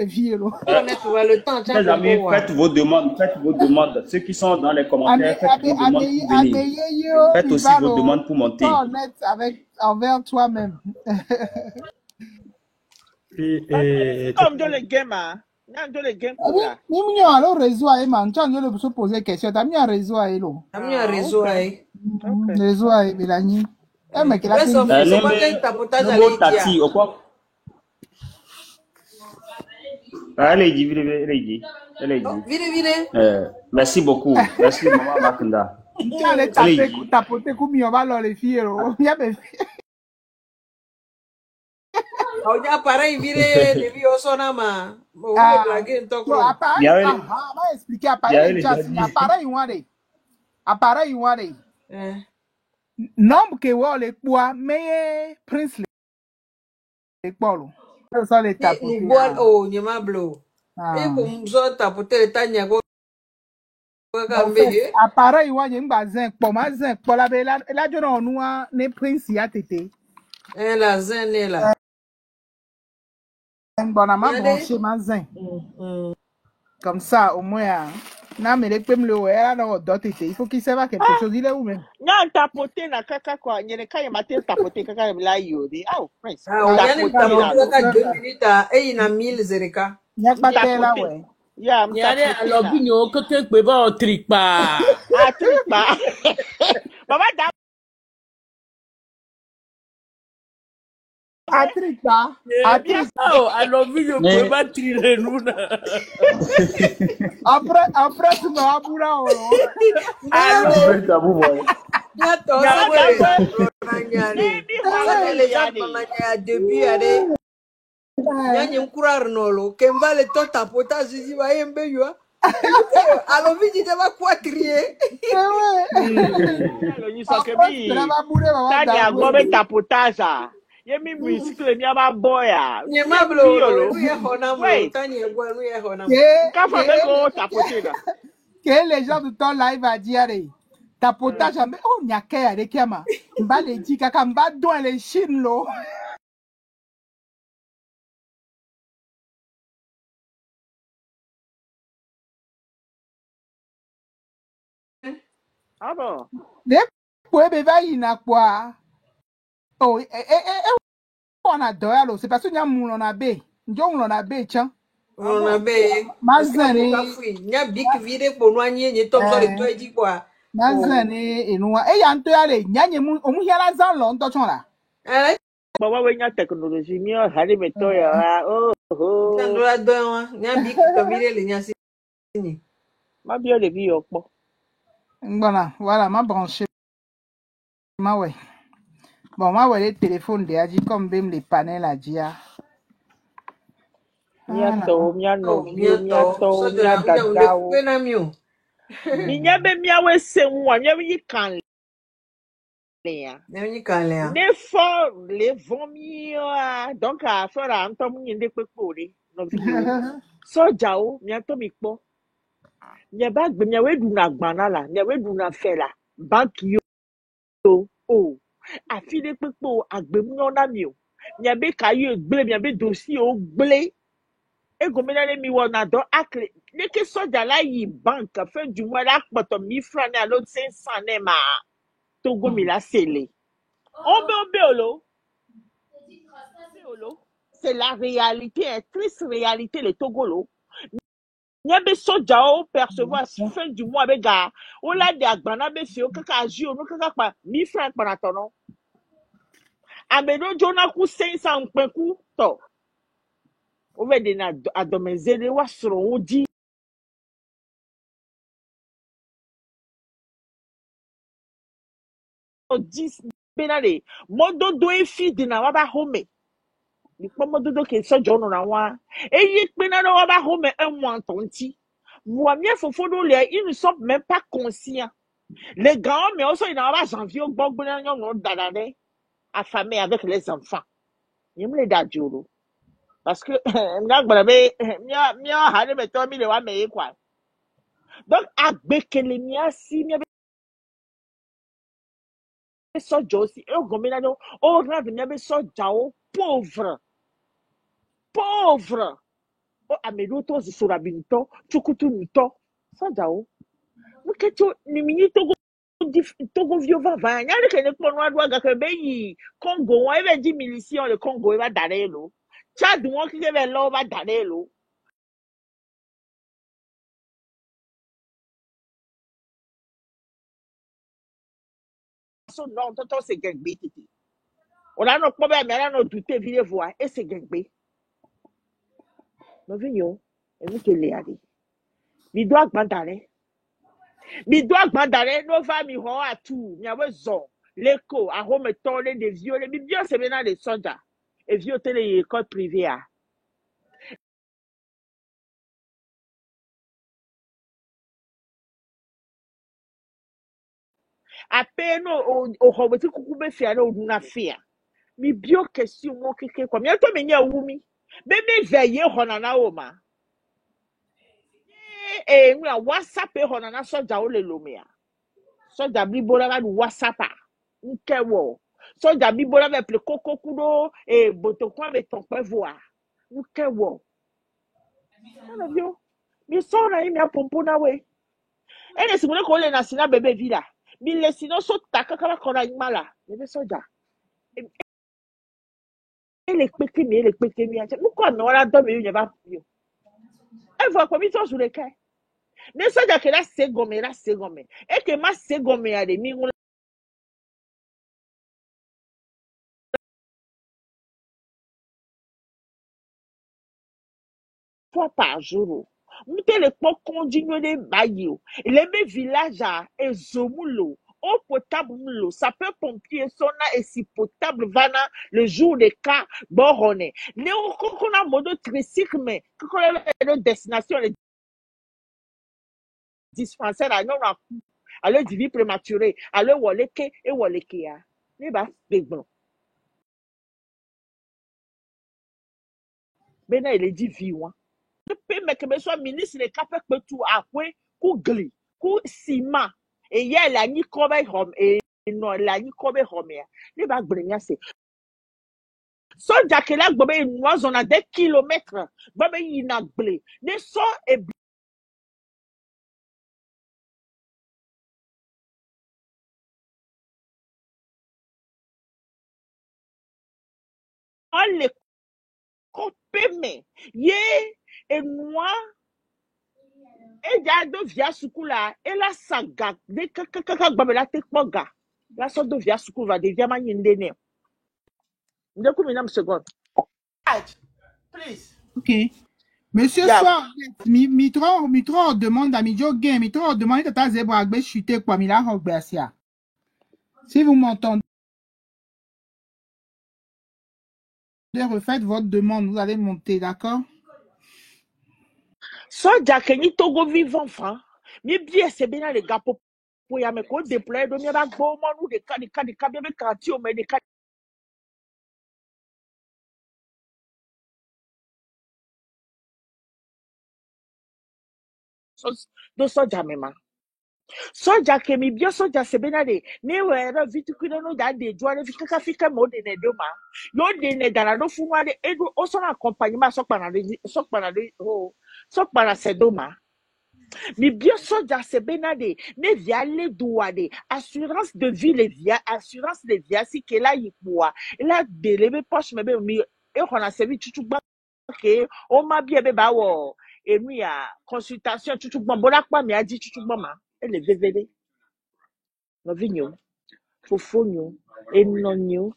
vieux. Le temps, les amis, faites vos demandes. Ceux qui sont dans les commentaires, faites vos demandes pour venir. Faites aussi vos demandes pour monter. Sois honnête envers toi-même. Comme dans le game, hein. Dans le game, là. Nous avons un réseau à Emma. Tu as se poser question. Tu as mis un réseau à Elo. Tu as mis un réseau à Elo. Réseau à Mélanie. Mais qu'il a fait merci beaucoup. Merci, Maman Makunda. Tu allais tapoter comme il va dans les filles. On a pareil viré les vieux au sonama. On va blaguer un toc. Va expliquer appareil. Appareil ouare. Nombre que vous les bois, mais prince les bois. Ça les tapoter. Les bois oh nyama blo. Et comme ça tapoter le tanya go. Appareil ouare y bazin. Pour ma zin pour la belle la journée nous ne prince y a tété. La zin est là. Bon, à ma branché ma zin. Comme ça, au moins, non, mais les pèmes le là dans d'autres il faut qu'il serve à quelque chose. Il est où même? Non, tapoter na kaka quoi. Il y a des cas, il m'a tapoter kaka là yodi. Oh, prince. Ah, on a tapoter 2 minutes et il a 1000 zereka. Il y a pas là, ouais. Il y a alors bignon que tu peux pas trick pas. Ah, trick pas. Maman Atrika. Alors bignon peut pas tirer nous. Après tu m'as boula oh. Nyanya mkurar nolo kembale to tapota zizi wa yembe yua alo vidi deba quatrie lo nyiso kebi tani agobe tapotaza yemi musicle ni aba boya nyema blo ye hona mo tani egwa nu ye hona ka fa be go tapotena que les gens de ton live va dire tapotage mais oh nyaka ya rekiama mbale di kaka mba doin les chines lo. Ah bon? Depuis bébé il n'a quoi? Oh on a deux alors c'est parce que nous on a bé, nous on a bé tiens. On a bé. Mazane. Nya big vide pour nous ni tom so le toi dit quoi? Mazane et nous et yanto aller nya ni mu omu hiala zan lo ndo chon la. Baba we nya technologie mi o hali meto ya oh. Ndo la don nya big to vide le nya sini. Ma bio le bi okpo. Voilà, ma branché. Ma ouais. Bon, moi, ouais, les téléphones, de dit comme même les panels à dire. Miato, mia novio, Miato, miato, ça de mia la mia ou le dadao. penamio. Minya be mia we se mwa, mia we kan le. Nemi kalea. Ne fo le vomio. Donc, à faire un tom yende pekore, novio. So jao, miato mikpo. Mia bag be mia we du na gbanala, mia we du na fela. Bank yo. Oh. Afile pekpo, agbe mwa na mio. Mia be kayo gble, mia be dossier o gble. Et comme on mi wana do akle dès que soja la yi banque fin du mois la poto 1000 francs à l'autre 500 ne ma togo mi la sele olo c'est la réalité triste réalité le togolo nya be soja o percevoir fin du mois be ga o la de agbana be fi o kaka aji o no kaka pa 1000 francs para tono amedo jona ku 500 penku to o ve de na adomezele wa soro o di o 10 benale modo do e fi di na wa ba home ni po modo do ke so jono na wa e yi pe na wa ba home en tonti moi mien fofo do le ils ne sont même pas conscients les grands mais aussi na wa janvier o gbogbo na yon no dadade affamé avec les enfants yim le da joro parce que nga gbara be mia ha le beto mi le wa me kwa donc agbekele mia si mia so josi e gomina no o rave mia be so jao pauvre o ameruto zisurabinto chukutu nito sajao mukecho ni mini togo viova va nyale kene pono adwa ga kebe yi Congo wa ebe di milition le Congo eba darelo Chad won ki be lo ba darelo so non toto se gegbe titi ona no po be me na no dute vile voix et se gegbe no vinyo e mi kele ade mi do agbandare mi do agbandare no va mi ho atu mi awe zo leko a home tole de viole mi bio se mena de soja et violer les écoles privées a peine o hoboti kuku be fia no na fia mi bio question mo keke kwa mi to me nya wumi be me veye honana o ma nwa WhatsApp honana soja o le lomia soja bibola ba WhatsApp nkewo soja bibola be ple koko kudo boto kwa be ton pe voir nkewo ana bio mi so na imi apompo na we ene simule ko le na sina bebe villa mi le sino so takaka kora imala be soja ele peke mi acha nuko na ora do mi nyeba yo e vo ko mi to su le kai ne soja ke la segome e ke ma segome ya de mi ngula fois par jour mute le po continuer de bayo le be village a ezomulo eau potable mulo sapeur pompier sona et si potable vana le jour des cas borone ne ko na modo tricycle mais ko le destination le dispensaire à non à le divi prématuré à le woleke et woleke ya ne ba begbon bena il dit vie wa pe me que me soit ministre le capé que tout akwe ku gli ku ciment et ya la ni kobe home et non la ni kobe home ya ne ba gbenya se so jakela gbe nous on a des kilomètres ba yi na gble ne so e le copé me ye et moi e ja do via sukula e la saga de kaka gbabela te kpoga la so do via sukula de via manyinde ne ndeku mi nam second please Ok. Monsieur yeah Soir, mitro demande à Midjo Game, mitro demande tata zebra agbe chuter kwa mila hogbe asia. Si vous m'entendez. Refaites votre demande, vous allez monter, d'accord? Soja Kenny Togo vivant franc. Mi bien c'est bien les gars pour y a me ko déployer de mi ba gbo mo nu de cas bien me kanti o me de cas do soja mema. Soja ke mi bien soja c'est bien de ne wera vitukune no da de joie fika mo de ne do ma. Yo de ne dara do fu wa de edu o so na accompagnement so pana de oh so pana se do ma. Mais bien soja c'est benade ne via les douane assurance de vie les via assurance de via si que là il poa là de lever poche mais mi et on a servi tout ba que on m'a bien be ba wo et mi a consultation tout bon bon pa mi a dit tout bon ma et le VVD no vinyo fofonyo enonyo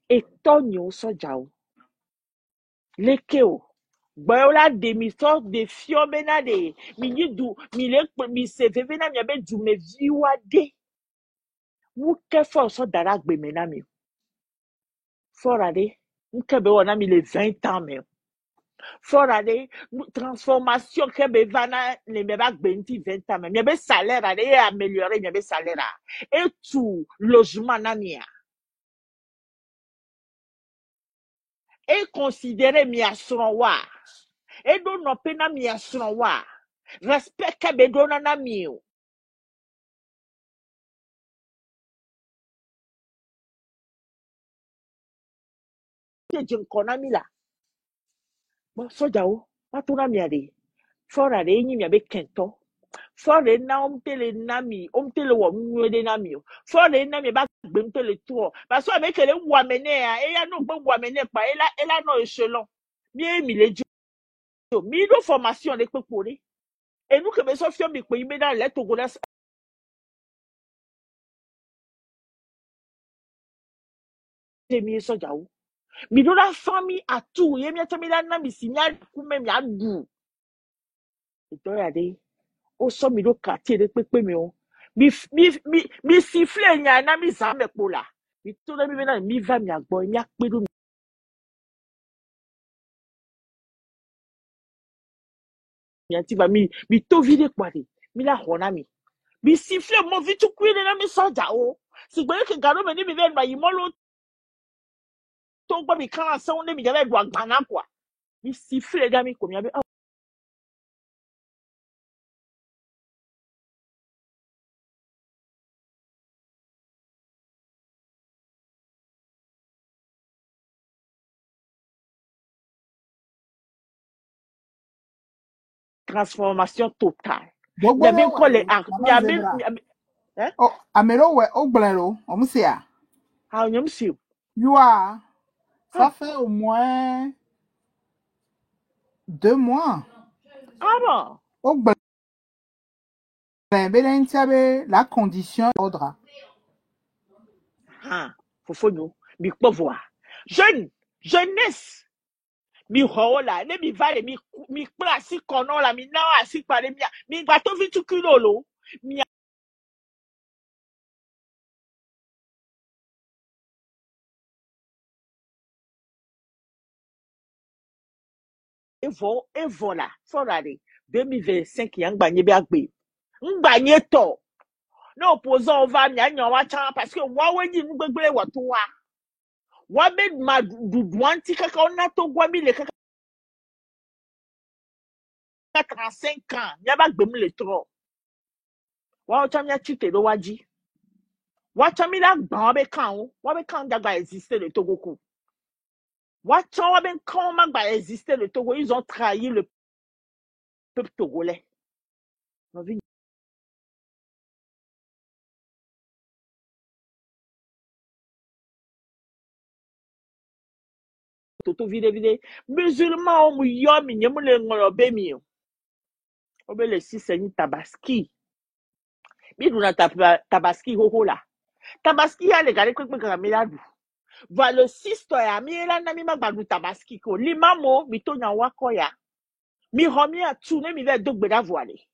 et tonyo soja o lekeo Boyola de mi sort de fio benade mi ni du mi le mi se veve na mi abe du me viwa de mu ke for so dara gbe me na mi fora de mu ke be wona mi le 20 ans me fora de transformation ke be vana le me ba gbe nti 20 ans me mi be salaire ade e améliorer mi be salaire et tout logement na mi a et considérer mi asron wa et do no pe na mi asron wa respect ke be do na mi o je konami la bon soja o matuna mi ade fora de nyi mi abe kento fora na omtele nami omtele wo nwede nami o fora na mi ba gbe mtele to ba so me kele wa mene a e ya no gbe wa mene pa ela no echelon mi le jo mi do formation de pepore e nu ke be so fio mi pe ibe na le togo na mi soja o mi do la famille à tout ye mi atami la na mi sinya ku me mi adu to ya de o so mi do quartier de pepe mi o mi siffle nya na mi za me pola mi to na mi na mi va mi agbo mi apedu mi anti va mi to vide kwari mi la hona mi siffle mo vitu kwire na mi soja o sigbe ke garo me ni mi ven ba yimolo to gba mi kan ase won mi ga do agbana kwa mi siffle ga mi ko mi abe transformation totale mi abe ko le mi abe hein Oh, amelo we oblero, omusia. ha nyom si You are. Ça fait au moins 2 mois. ah Oblero, ben tiabe la condition ordre. ah fofonyo mi povoir jeunesse mi hola ne mi vale mi place kono la mi na asi pare mi gba to vitu kilolo mi evola forade 2025 yang gbanye bi agbe ngbanye to na opposant va mi anyan wa chan parce que wa wenyi ngbegbere wo to wa be ma du anti kaka ona to gwa mi le kaka 35 ans ya ba gbe mi le tro wa o cham ya chite do waji wa cham mi la gba be kan o wa be kan dagba exister le Togo ku wa cham wa be kan ma gba exister le Togo ils ont trahi le peuple togolais no vi toto vide musulman o mu yo mi nyemu le ngoro be mi o be le si seni tabaski mi du na tabaski ho la tabaski ya le gare kwekwe kamera du va le sisto ya mi la na mi magbadu tabaski ko limamo mi to nya wako ya mi homi atu ne mi ve dogbe da voile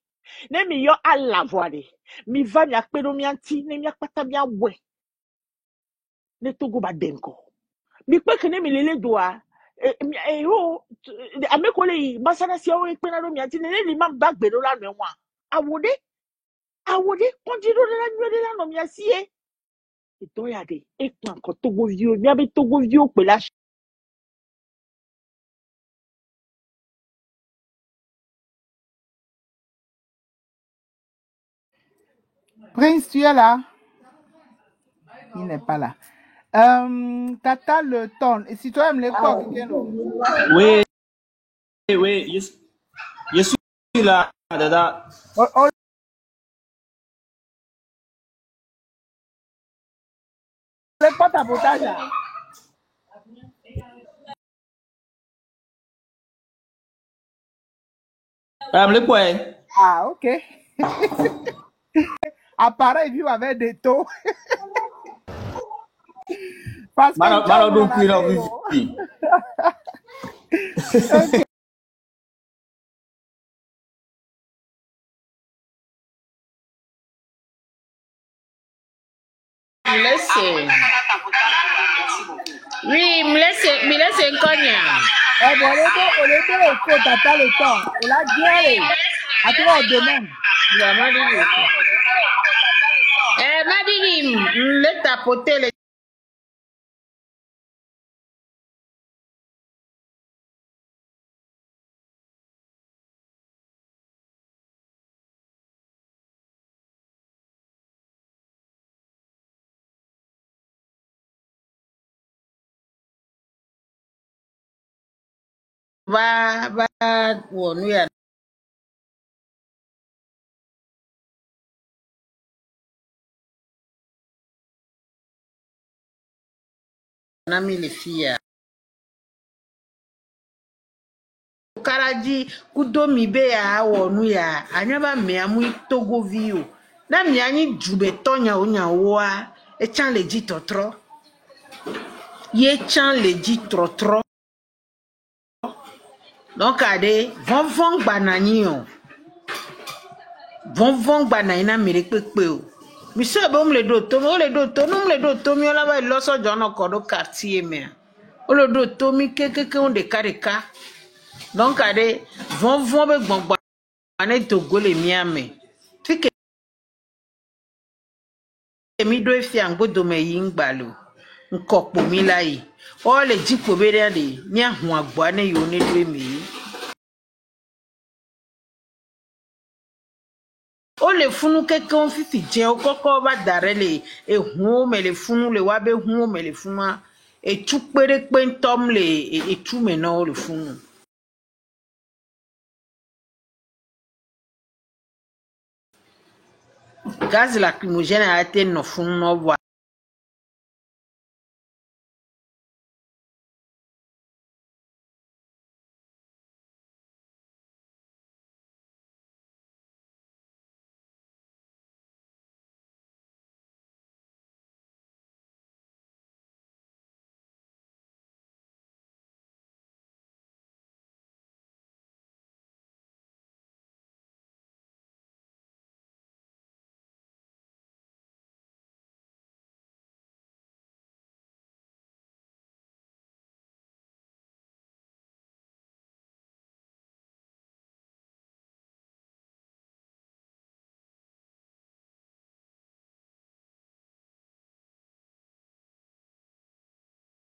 ne mi yo ala voile mi va mi akpedo mi anti ne mi akpata mi awe ne Togo ba denko mi pe ke ne mi lele doa amekole masana si awo ekpe na do mi ati ne ni mam bagbe do la no wa awode konjiro de la nyo de la no mi asie ito ya de ekpan ko togo vio mi abi togo vio pe la Prince, tu es là? Il n'est pas là. Tata le ton. Et si toi aimes les quoi, Oui, oui, je suis là, Dada. oh, le pot à potage là. Le quoi? Ah, ok. Appareil vivre avec des taux. Parce que okay. Oui, me laisse un cognac. Eh bon, on est deux, il faut t'attendre le temps. On l'a gueule. À toi, on demande. Madini, le tapoter les. Va, on lui a. On a mis les filles. Karaji kudomi be ya wonu ya anyaba me amu togo view na mi anyi jube tonya onya wa e chan le ji totro ye chan le ji trotro donc ade von gbanani o von gbanani na mere pepe o mi se bo mle do to mo le do to no mle do to mi ola ba lo so jono ko do quartier me o le do to mi kekeke on de kareka donc ade von be gbongba ane togo le miame fike mi do fi angbodo me yingbalo nkokpo mi lai o le jipo bere de mi ahun agbo ane yo ne do mi o le funu keke on fifi je o koko ba dare le ehun me le funu le wa be hun me le funu e tu pere pe ntom le e tu me na o le funu gaz lacrymogène a été no funu no wa